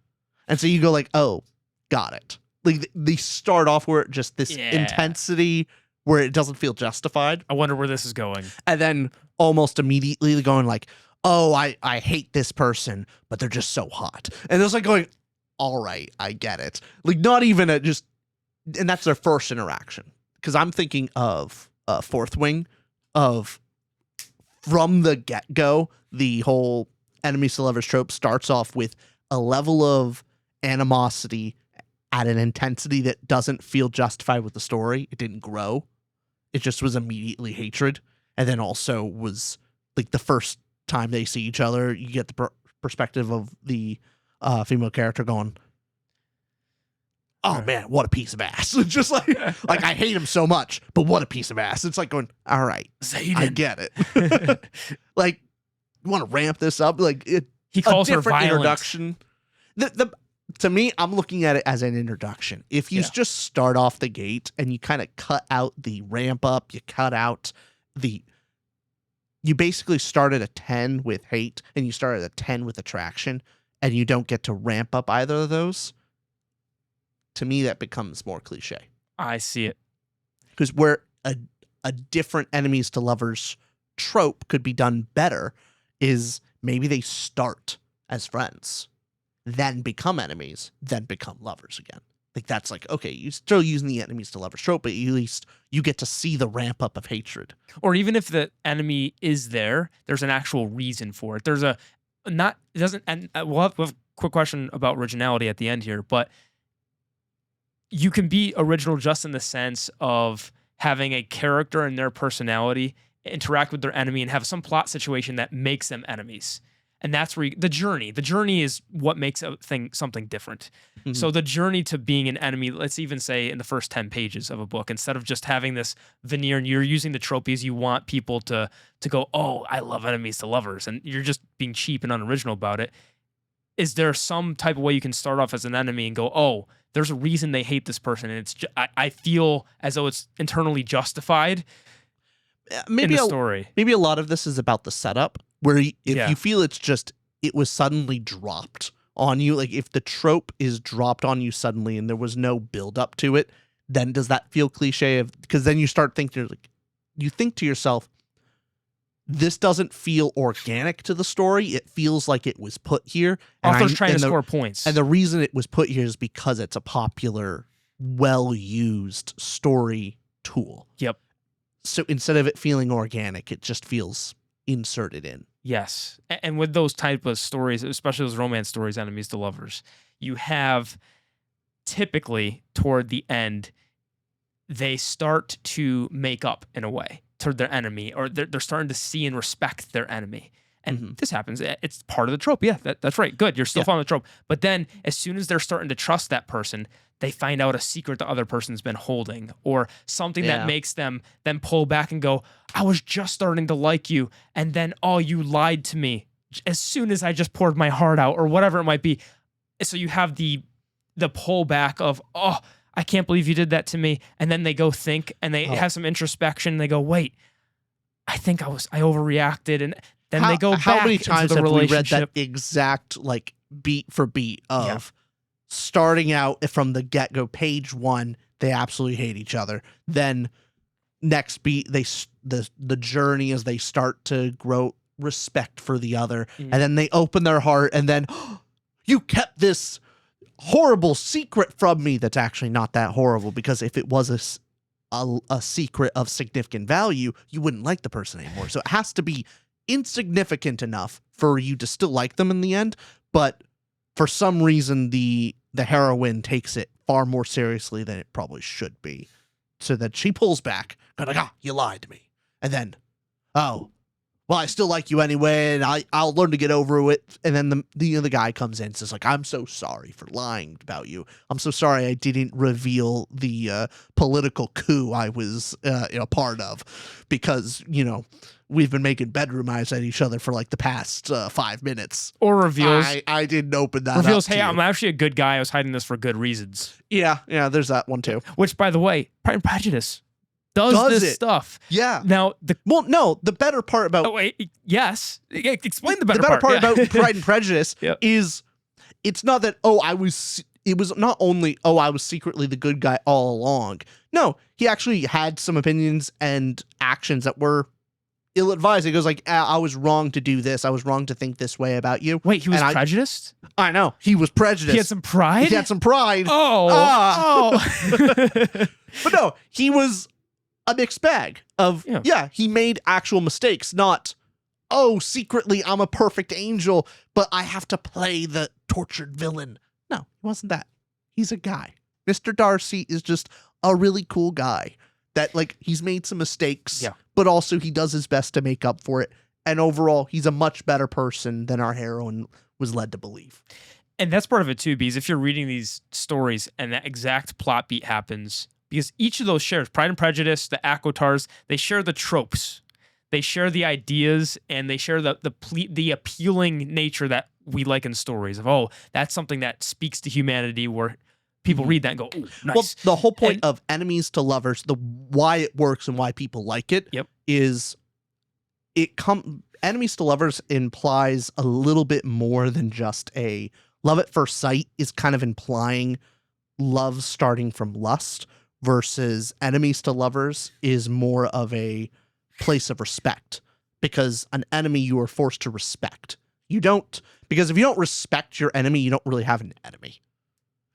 And so you go like, oh, got it. Like they start off where just this Yeah. intensity where it doesn't feel justified. I wonder where this is going. And then almost immediately they're going like, oh, I hate this person, but they're just so hot. And it's like going, all right, I get it. Like not even a just, and that's their first interaction. Because I'm thinking of Fourth Wing, of from the get-go, the whole enemies to lovers trope starts off with a level of animosity at an intensity that doesn't feel justified with the story. It didn't grow. It just was immediately hatred. And then also was like the first time they see each other, you get the perspective of the female character going, oh man, what a piece of ass. Just like I hate him so much, but what a piece of ass. It's like going, all right, Zayden. I get it. Like, you want to ramp this up? Like, He calls a her different violent. introduction. To me, I'm looking at it as an introduction. If you Yeah. just start off the gate and you kind of cut out the ramp up, you cut out you basically start at a 10 with hate and you start at a 10 with attraction, and you don't get to ramp up either of those. To me, that becomes more cliche. I see it. Because where a different enemies to lovers trope could be done better is maybe they start as friends, then become enemies, then become lovers again. Like that's like, okay, you're still using the enemies to lovers trope, but at least you get to see the ramp up of hatred. Or even if the enemy is there, there's an actual reason for it. There's a not it doesn't and we'll have a quick question about originality at the end here, but you can be original just in the sense of having a character and their personality interact with their enemy and have some plot situation that makes them enemies. And that's where the journey is what makes a thing something different. Mhm. So the journey to being an enemy, let's even say in the first 10 pages of a book, instead of just having this veneer and you're using the tropes, you want people to go, oh, I love enemies to lovers, and you're just being cheap and unoriginal about it. Is there some type of way you can start off as an enemy and go, oh, there's a reason they hate this person, and it's I feel as though it's internally justified in Maybe the story. maybe a lot of this is about the setup, where if Yeah. you feel it was suddenly dropped on you, like if the trope is dropped on you suddenly and there was no build up to it, then does that feel cliche? Because then you start thinking, like, you think to yourself, this doesn't feel organic to the story. It feels like it was put here. Author's trying to the- score points. And the reason it was put here is because it's a popular, well-used story tool. Yep. So instead of it feeling organic, it just feels inserted in. Yes. And with those type of stories, especially those romance stories, enemies to lovers, you have typically toward the end, they start to make up in a way. toward their enemy, or they're starting to see and respect their enemy. And Mhm. this happens. It's part of the trope. Yeah, that's right. Good. You're still Yeah. following the trope. But then as soon as they're starting to trust that person, they find out a secret the other person's been holding, or something that Yeah. makes them then pull back and go, I was just starting to like you. And then, oh, you lied to me as soon as I just poured my heart out, or whatever it might be. So you have the pullback of, oh, I can't believe you did that to me. And then they go think, and they have some introspection. And they go, wait, I think I overreacted. And then they go back How many into times the have we read relationship. that exact like beat for beat of starting out from the get go, page one, they absolutely hate each other. Then next beat, the journey as they start to grow respect for the other, Mhm. and then they open their heart, and then you kept this horrible secret from me. That's actually not that horrible, because if it was a secret of significant value, you wouldn't like the person anymore. So it has to be insignificant enough for you to still like them in the end, but for some reason the heroine takes it far more seriously than it probably should be, so that she pulls back, like, you lied to me, and then, oh, well, I still like you anyway, and I'll learn to get over it. And then the guy comes in and says, like, I'm so sorry for lying about you. I'm so sorry I didn't reveal the political coup I was a part of, because, we've been making bedroom eyes at each other for like the past 5 minutes. Or reveals, I didn't open that reveals, up to hey, you. I'm actually a good guy. I was hiding this for good reasons. Yeah, there's that one too. Which, by the way, Pride and Prejudice does this stuff. Yeah. Now, Well, no, the better part about... Oh, wait, yes. Explain the better part. part. Yeah. About Pride and Prejudice Yep. is, it's not that, it was not only, I was secretly the good guy all along. No, he actually had some opinions and actions that were ill-advised. He goes like, I was wrong to do this. I was wrong to think this way about you. Wait, he was And prejudiced? I know. He was prejudiced. He had some pride? He had some pride. Oh. But no, he was a mixed bag of, he made actual mistakes, not, secretly I'm a perfect angel, but I have to play the tortured villain. No, he wasn't that. He's a guy. Mr. Darcy is just a really cool guy that, like, he's made some mistakes, but also he does his best to make up for it. And overall, he's a much better person than our heroine was led to believe. And that's part of it too, because if you're reading these stories and that exact plot beat happens, because each of those shares, Pride and Prejudice, the Aquatars, they share the tropes. They share the ideas, and they share the appealing nature that we like in stories of, that's something that speaks to humanity, where people read that and go, ooh, nice. Well, the whole point of enemies to lovers, why it works and why people like it, is enemies to lovers implies a little bit more than just a love at first sight, is kind of implying love starting from lust, versus enemies to lovers is more of a place of respect, because an enemy you are forced to respect. Because if you don't respect your enemy, you don't really have an enemy.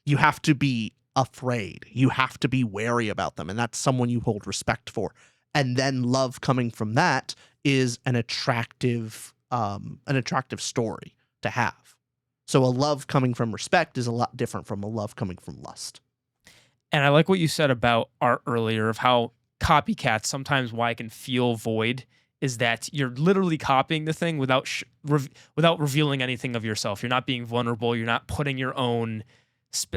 You have to be afraid. You have to be wary about them, and that's someone you hold respect for. And then love coming from that is an attractive story to have. So a love coming from respect is a lot different from a love coming from lust. And I like what you said about art earlier, of how copycats, sometimes why it can feel void, is that you're literally copying the thing without revealing anything of yourself. You're not being vulnerable. You're not putting your own...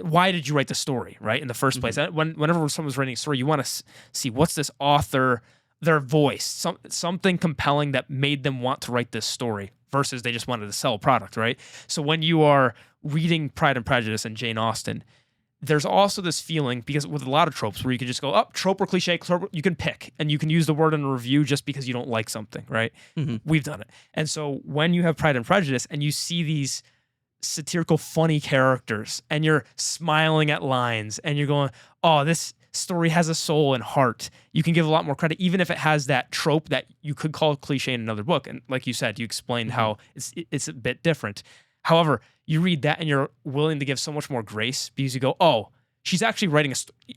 Why did you write the story, right, in the first place? Whenever someone's writing a story, you want to see what's this author, their voice, something compelling that made them want to write this story, versus they just wanted to sell a product, right? So when you are reading Pride and Prejudice and Jane Austen, there's also this feeling, because with a lot of tropes, where you can just go, trope or cliche, you can pick, and you can use the word in a review just because you don't like something, right? We've done it. And so when you have Pride and Prejudice and you see these satirical, funny characters, and you're smiling at lines, and you're going, this story has a soul and heart, you can give a lot more credit, even if it has that trope that you could call cliche in another book. And like you said, you explained how it's a bit different. However, you read that and you're willing to give so much more grace, because you go, she's actually writing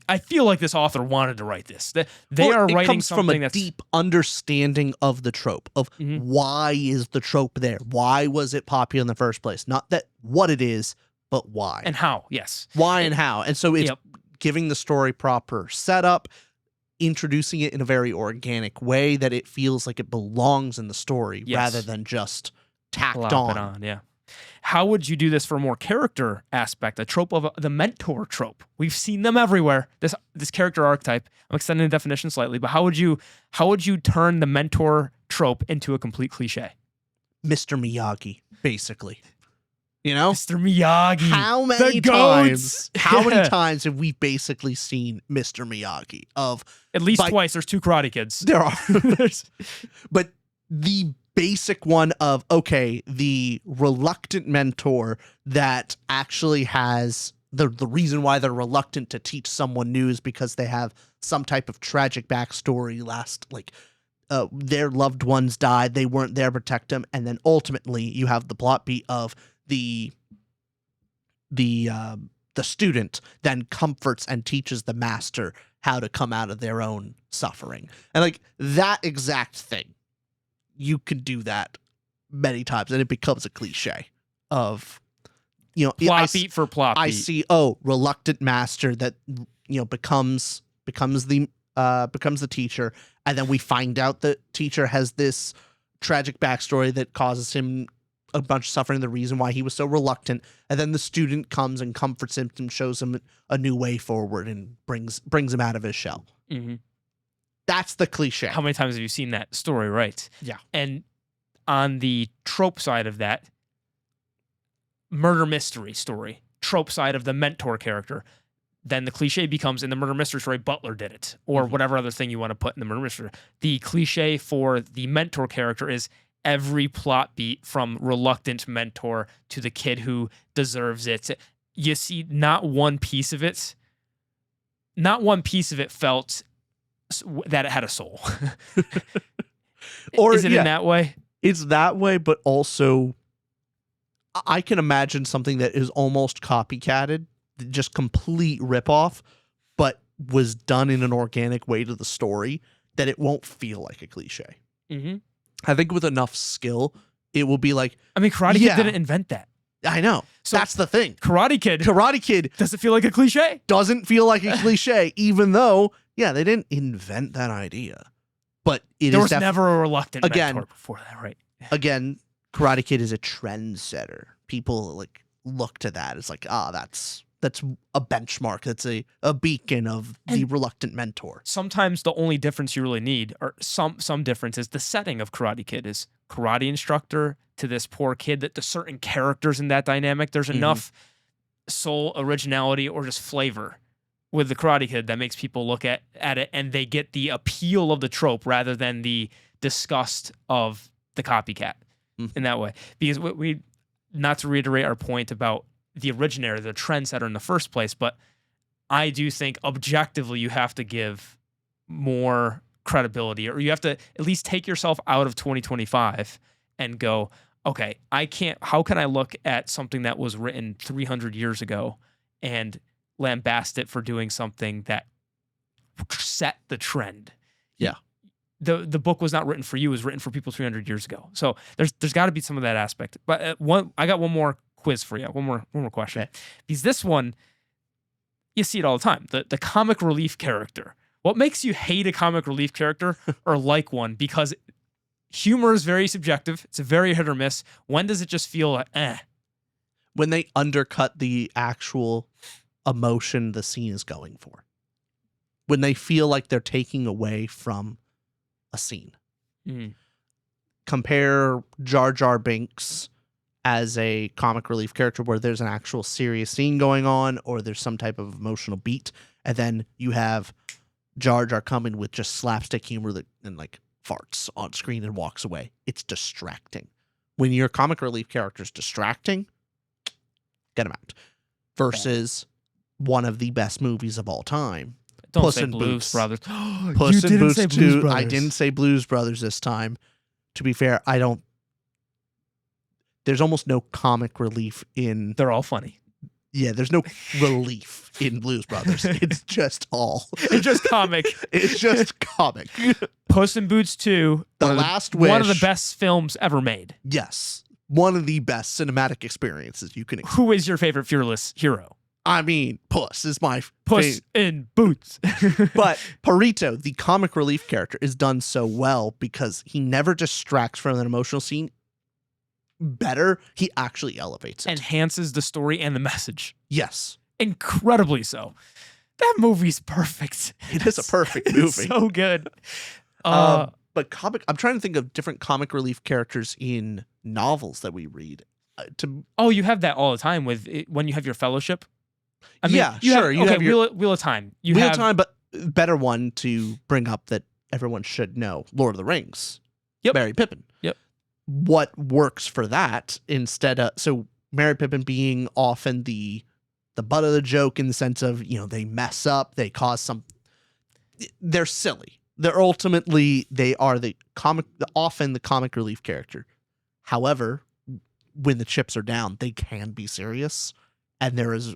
I feel like this author wanted to write this. They are writing something that's... from a deep understanding of the trope, of why is the trope there? Why was it popular in the first place? Not that what it is, but why. And how, yes. Why and how. And so it's giving the story proper setup, introducing it in a very organic way that it feels like it belongs in the story Yes. rather than just tacked Plop it on. on, yeah. How would you do this for a more character aspect? A trope of the mentor trope. We've seen them everywhere. This character archetype. I'm extending the definition slightly, but how would you turn the mentor trope into a complete cliche? Mr. Miyagi, basically. You know? Mr. Miyagi. How many the goats. times? How Yeah. many times have we basically seen Mr. Miyagi? At least By- twice. There's 2 Karate Kids. There are, There's- but the basic one of the reluctant mentor that actually has the reason why they're reluctant to teach someone new is because they have some type of tragic backstory. Their loved ones died, they weren't there to protect them, and then ultimately you have the plot beat of the student then comforts and teaches the master how to come out of their own suffering. And like that exact thing, you could do that many times and it becomes a cliche of, plot beat for plot beat. I see, reluctant master that, becomes the teacher. And then we find out the teacher has this tragic backstory that causes him a bunch of suffering, the reason why he was so reluctant. And then the student comes and comforts him and shows him a new way forward and brings him out of his shell. Mm-hmm. That's the cliche. How many times have you seen that story, right? Yeah. And on the trope side of that, murder mystery story, trope side of the mentor character, then the cliche becomes in the murder mystery story, Butler did it, or whatever other thing you want to put in the murder mystery. The cliche for the mentor character is every plot beat from reluctant mentor to the kid who deserves it. You see, not one piece of it felt that it had a soul. Or is it in that way? It's that way, but also I can imagine something that is almost copycatted, just complete ripoff, but was done in an organic way to the story that it won't feel like a cliche. Mm-hmm. I think with enough skill, it will be like, I mean, Karate Yeah. Kid didn't invent that. I know. So- That's the thing. Karate Kid Karate Kid does it feel like a cliche? doesn't feel like a cliche, even though, they didn't invent that idea. But There was never a reluctant Again- mentor before that, right? again, Karate Kid is a trendsetter. People look to that as that's a benchmark. That's a beacon of the reluctant mentor. Sometimes the only difference you really need, or some difference, is the setting of Karate Kid is karate instructor to this poor kid, that the certain characters in that dynamic, there's enough soul, originality, or just flavor with the Karate Kid that makes people look at it and they get the appeal of the trope rather than the disgust of the copycat in that way. Because we not to reiterate our point about the originator, the trendsetter in the first place, but I do think objectively you have to give more credibility, or you have to at least take yourself out of 2025 and go, okay, how can I look at something that was written 300 years ago and lambast it for doing something that set the trend? Yeah. The book was not written for you, it was written for people 300 years ago. So there's got to be some of that aspect. But I got one more quiz for you. One more question. Okay. Because this one, you see it all the time. The comic relief character. What makes you hate a comic relief character or like one? Because humor is very subjective. It's a very hit or miss. When does it just feel like, eh? When they undercut the actual emotion the scene is going for. When they feel like they're taking away from a scene. Mm. Compare Jar Jar Binks as a comic relief character where there's an actual serious scene going on or there's some type of emotional beat, and then you have Jar Jar coming with just slapstick humor and farts on screen and walks away. It's distracting. When your comic relief character is distracting, get him out. Versus one of the best movies of all time, Don't Puss say in Blues Boots. Brothers. Puss in Boots say 2. Blues I Brothers. didn't say Blues Brothers this time. To be fair, there's almost no comic relief in. They're all funny. Yeah, there's no relief in Blues Brothers. It's just It's just comic. It's just comic. Puss in Boots 2. The one of Last Wish. One of the best films ever made. Yes. One of the best cinematic experiences you can experience. Who is your favorite fearless hero? I mean, Puss is my Puss in Boots. But Perito, the comic relief character, is done so well because he never distracts from an emotional scene. Better, he actually elevates it. Enhances the story and the message. Yes. Incredibly so. That movie's perfect. It is a perfect movie. So good. But I'm trying to think of different comic relief characters in novels that we read. You have that all the time with when you have your fellowship. I mean, yeah, sure. You have Wheel of Time. Wheel of Time, but better one to bring up that everyone should know: Lord of the Rings. Yep. Merry Pippin. Yep. What works for that instead of Merry Pippin being often the butt of the joke in the sense of, they mess up, they cause some. They're silly. They're ultimately often the comic relief character. However, when the chips are down, they can be serious, and there is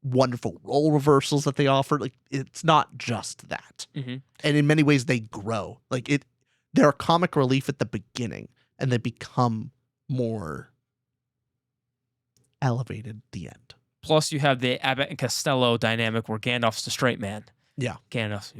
wonderful role reversals that they offer. Like, it's not just that. Mm-hmm. And in many ways they grow. They're a comic relief at the beginning and they become more elevated at the end. Plus you have the Abbott and Costello dynamic where Gandalf's the straight man. Yeah. Gandalf.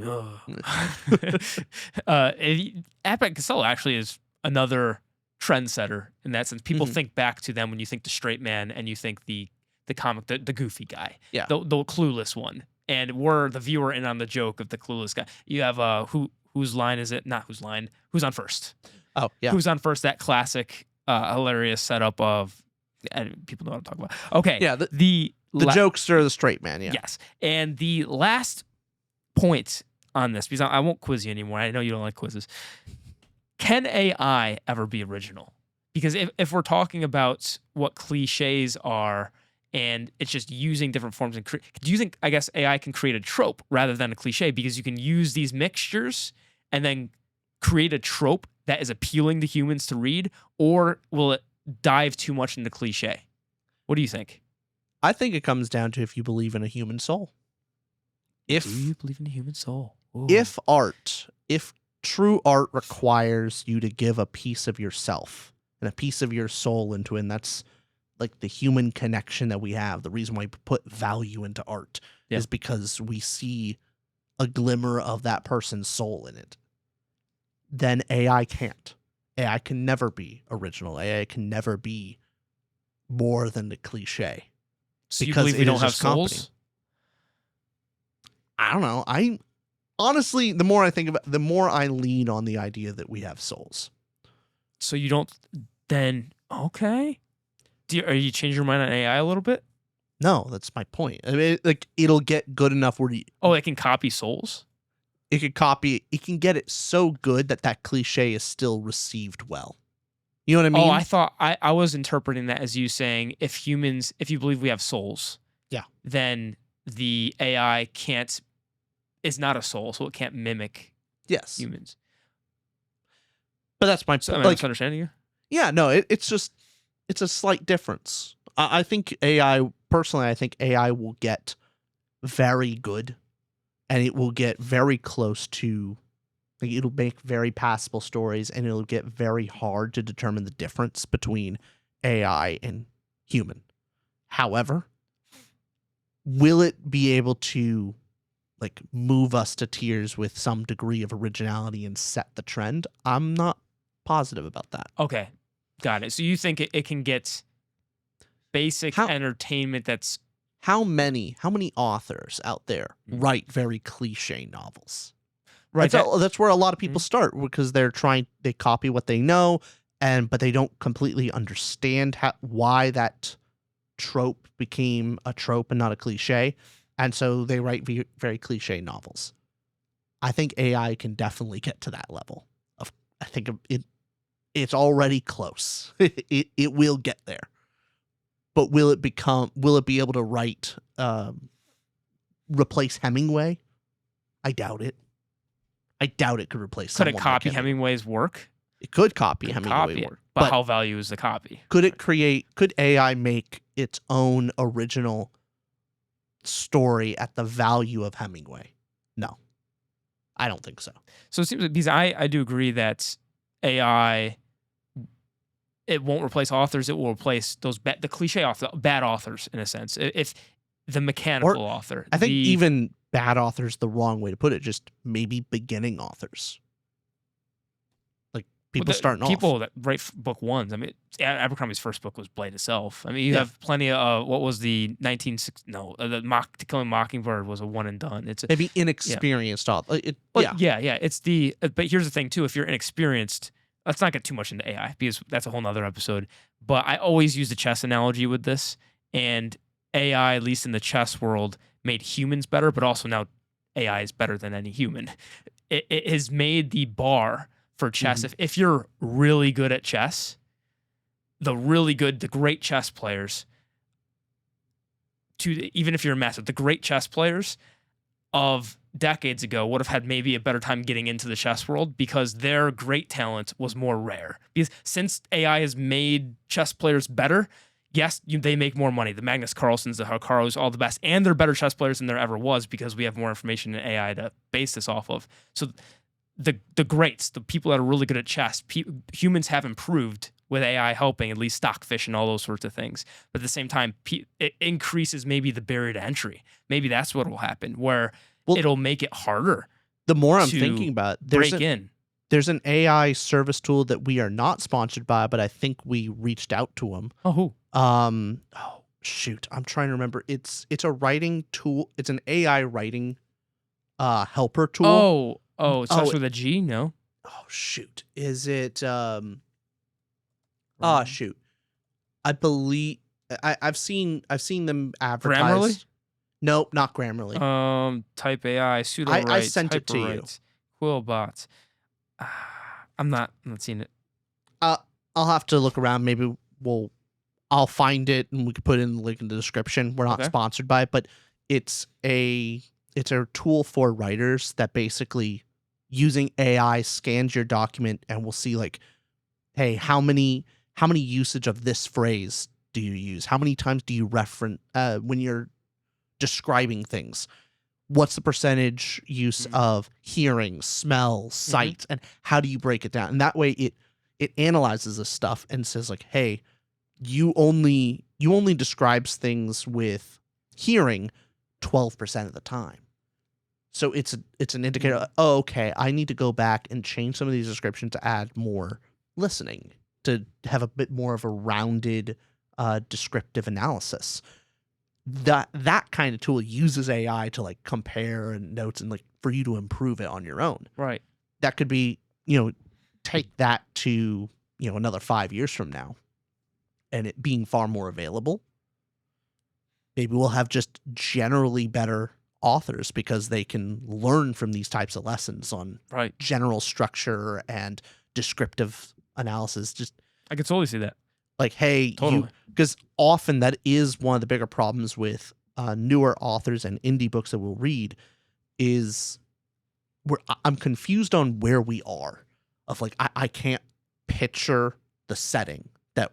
Abbott and Costello actually is another trendsetter in that sense. People think back to them when you think the straight man and you think the comic, the goofy guy, yeah, the clueless one, and we're the viewer in on the joke of the clueless guy. You have whose line is it? Not whose line. Who's on first? Oh yeah, Who's on first? That classic, hilarious setup of, and people know what I'm talking about. Okay, yeah, the jokester, the straight man. Yeah, yes. And the last point on this, because I won't quiz you anymore. I know you don't like quizzes. Can AI ever be original? Because if we're talking about what cliches are, and it's just using different forms, do you think, I guess, AI can create a trope rather than a cliche? Because you can use these mixtures and then create a trope that is appealing to humans to read, or will it dive too much into cliche? What do you think? I think it comes down to if you believe in a human soul. Do you believe in the human soul? Ooh. If true art requires you to give a piece of yourself and a piece of your soul into it, and that's like the human connection that we have. The reason why we put value into art is because we see a glimmer of that person's soul in it. Then AI can't. AI can never be original. AI can never be more than the cliche. So you believe we don't have souls? I don't know. Honestly, the more I think about it, the more I lean on the idea that we have souls. So you don't then, okay. Are you changing your mind on AI a little bit? No, that's my point. I mean, it'll get good enough where it can copy souls? It can get it so good that cliche is still received well. You know what I mean? Oh, I thought I was interpreting that as you saying if you believe we have souls, then the AI is not a soul, so it can't mimic humans. But that's my point. Am I misunderstanding you? Yeah, no, it's a slight difference. I think AI will get very good, and it will get very close to, it'll make very passable stories, and it'll get very hard to determine the difference between AI and human. However, will it be able to move us to tears with some degree of originality and set the trend? I'm not positive about that. Okay. Got it. So you think it can get basic entertainment that's... How many authors out there write very cliche novels? Right. That's where a lot of people start, because they copy what they know, but they don't completely understand why that trope became a trope and not a cliche. And so they write very cliche novels. I think AI can definitely get to that level. I think it's already close. It will get there. But will it be able to write, replace Hemingway? I doubt it. I doubt it could replace someone. Could it copy Hemingway's work? It could copy Hemingway's work. But how value is the copy? Could AI make its own original story at the value of Hemingway? No. I don't think so. So it seems like, because I do agree that AI, it won't replace authors. It will replace the cliche authors, bad authors in a sense. If the mechanical author. I think even bad authors, the wrong way to put it, just maybe beginning authors. Like people starting off. People that write book ones. I mean, Abercrombie's first book was Blade itself. I mean, you have plenty of what was the 1960? No, the To Kill a Mockingbird was a one and done. It's maybe inexperienced author. It's the. But here's the thing too: if you're inexperienced, let's not get too much into AI because that's a whole nother episode. But I always use the chess analogy with this, and AI, at least in the chess world, made humans better, but also now AI is better than any human. It has made the bar for chess. If you're really good at chess, the great chess players, even if you're a master, the great chess players of decades ago would have had maybe a better time getting into the chess world because their great talent was more rare. Because since AI has made chess players better, yes, they make more money. The Magnus Carlsens, the Hikaros, all the best, and they're better chess players than there ever was because we have more information in AI to base this off of. So the greats, the people that are really good at chess, humans have improved with AI helping, at least Stockfish and all those sorts of things. But at the same time, it increases maybe the barrier to entry. Maybe that's what will happen, where it'll make it harder. The more I'm thinking about it, there's an AI service tool that we are not sponsored by, but I think we reached out to them. Oh, who? I'm trying to remember. It's a writing tool. It's an AI writing helper tool. Oh, it starts with a G? No. Oh shoot. Is it shoot. I believe I've seen them advertised. Grammarly? Nope, not Grammarly. Type AI, pseudo I sent it to you. Quillbot. I'm not seeing it. I'll have to look around. Maybe I'll find it and we can put in the link in the description. We're not sponsored by it, but it's a tool for writers that basically using AI scans your document and will see like, hey, how many usage of this phrase do you use? How many times do you reference when you're describing things? What's the percentage use of hearing, smell, sight, and how do you break it down? And that way it analyzes this stuff and says like, hey, you only describes things with hearing 12% of the time. So it's an indicator. Oh, okay, I need to go back and change some of these descriptions to add more listening to have a bit more of a rounded descriptive analysis. That kind of tool uses AI to like compare and notes and like for you to improve it on your own. Right. That could be, take that to, another 5 years from now and it being far more available. Maybe we'll have just generally better authors because they can learn from these types of lessons on general structure and descriptive analysis. Just I could totally see that. Like, hey, because often that is one of the bigger problems with newer authors and indie books that we'll read is I'm confused on where we are of like, I can't picture the setting that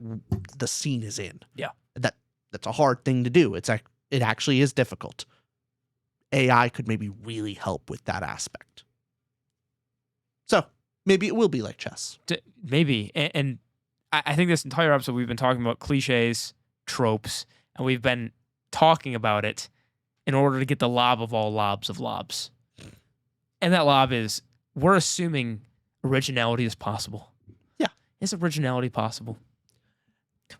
the scene is in. Yeah. That's a hard thing to do. It actually is difficult. AI could maybe really help with that aspect. So maybe it will be like chess. Maybe. And I think this entire episode we've been talking about cliches, tropes, and we've been talking about it in order to get the lob of all lobs of lobs. And that lob is we're assuming originality is possible. Yeah. Is originality possible?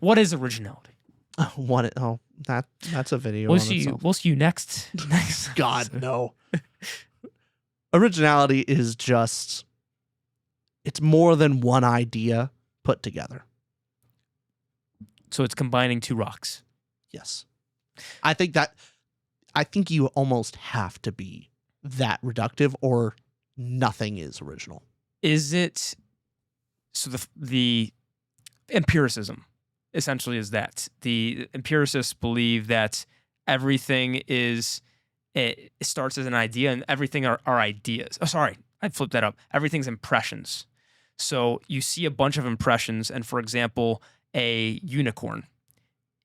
What is originality? That's a video. We'll see you next. God, no. Originality is just, it's more than one idea put together. So it's combining two rocks. Yes. I think you almost have to be that reductive or nothing is original. Is it, so the empiricism essentially is that the empiricists believe that everything it starts as an idea and everything are ideas. Oh, sorry, I flipped that up. Everything's impressions. So you see a bunch of impressions, and for example, a unicorn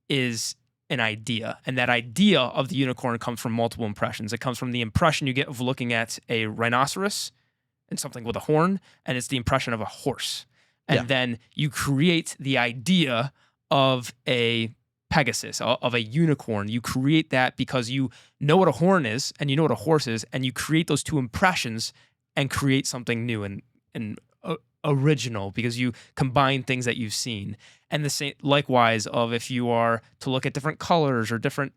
is an idea, and that idea of the unicorn comes from multiple impressions. It comes from the impression you get of looking at a rhinoceros and something with a horn, and it's the impression of a horse. And then you create the idea of a Pegasus, of a unicorn. You create that because you know what a horn is and you know what a horse is, and you create those two impressions and create something new and original because you combine things that you've seen. And the same, likewise, of if you are to look at different colors or different,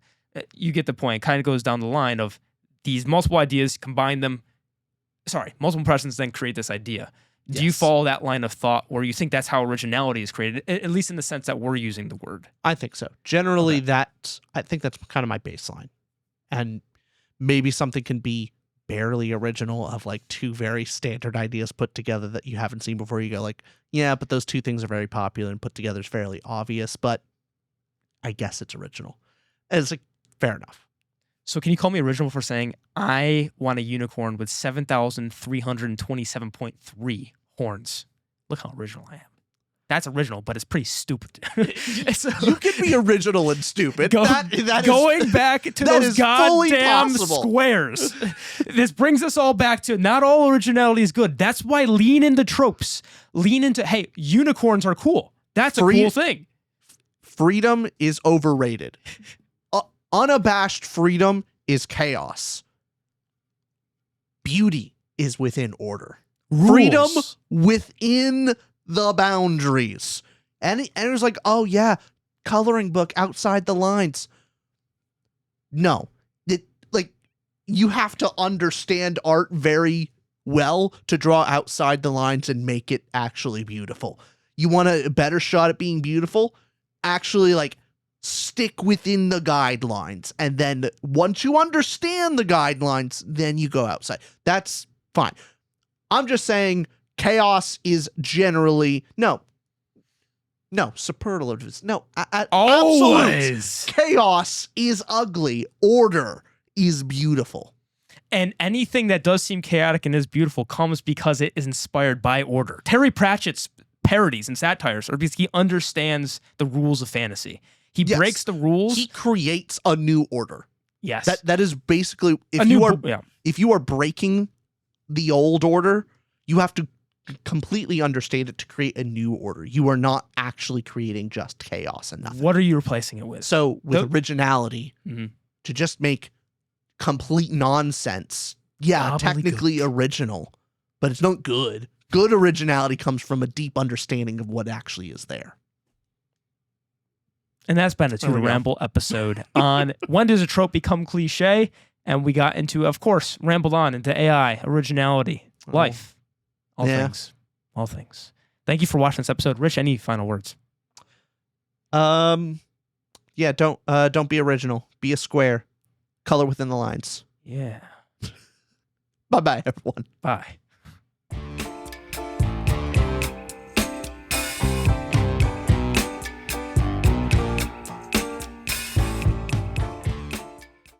you get the point. It kind of goes down the line of these multiple ideas, combine them. Sorry, multiple impressions, then create this idea. Do you follow that line of thought where you think that's how originality is created, at least in the sense that we're using the word? I think so. Generally, I think that's kind of my baseline. And maybe something can be barely original of like two very standard ideas put together that you haven't seen before. You go like, yeah, but those two things are very popular and put together is fairly obvious, but I guess it's original. And it's like, fair enough. So can you call me original for saying I want a unicorn with 7,327.3 horns? Look how original I am. That's original, but it's pretty stupid. You can be original and stupid. Going back to those goddamn squares. This brings us all back to not all originality is good. That's why lean into tropes. Lean into, hey, unicorns are cool. That's a cool thing. Freedom is overrated. Unabashed freedom is chaos. Beauty is within order. Rules. Freedom within the boundaries. And it was like, oh yeah, coloring book outside the lines. No. You have to understand art very well to draw outside the lines and make it actually beautiful. You want a better shot at being beautiful? Actually, like, stick within the guidelines. And then once you understand the guidelines, then you go outside. That's fine. I'm just saying chaos is generally superlatives. No, always. Chaos is ugly. Order is beautiful. And anything that does seem chaotic and is beautiful comes because it is inspired by order. Terry Pratchett's parodies and satires are because he understands the rules of fantasy. He breaks the rules. He creates a new order. Yes. That is basically, if you are breaking the old order, you have to completely understand it to create a new order. You are not actually creating just chaos and nothing. What are you replacing it with? So with originality, to just make complete nonsense, technically original, but it's not good. Good originality comes from a deep understanding of what actually is there. And that's been a Ramble episode on when does a trope become cliche? And we got into, of course, rambled on into AI, originality, life, all things. Thank you for watching this episode. Rich, any final words? Don't be original. Be a square. Color within the lines. Yeah. Bye-bye, everyone. Bye.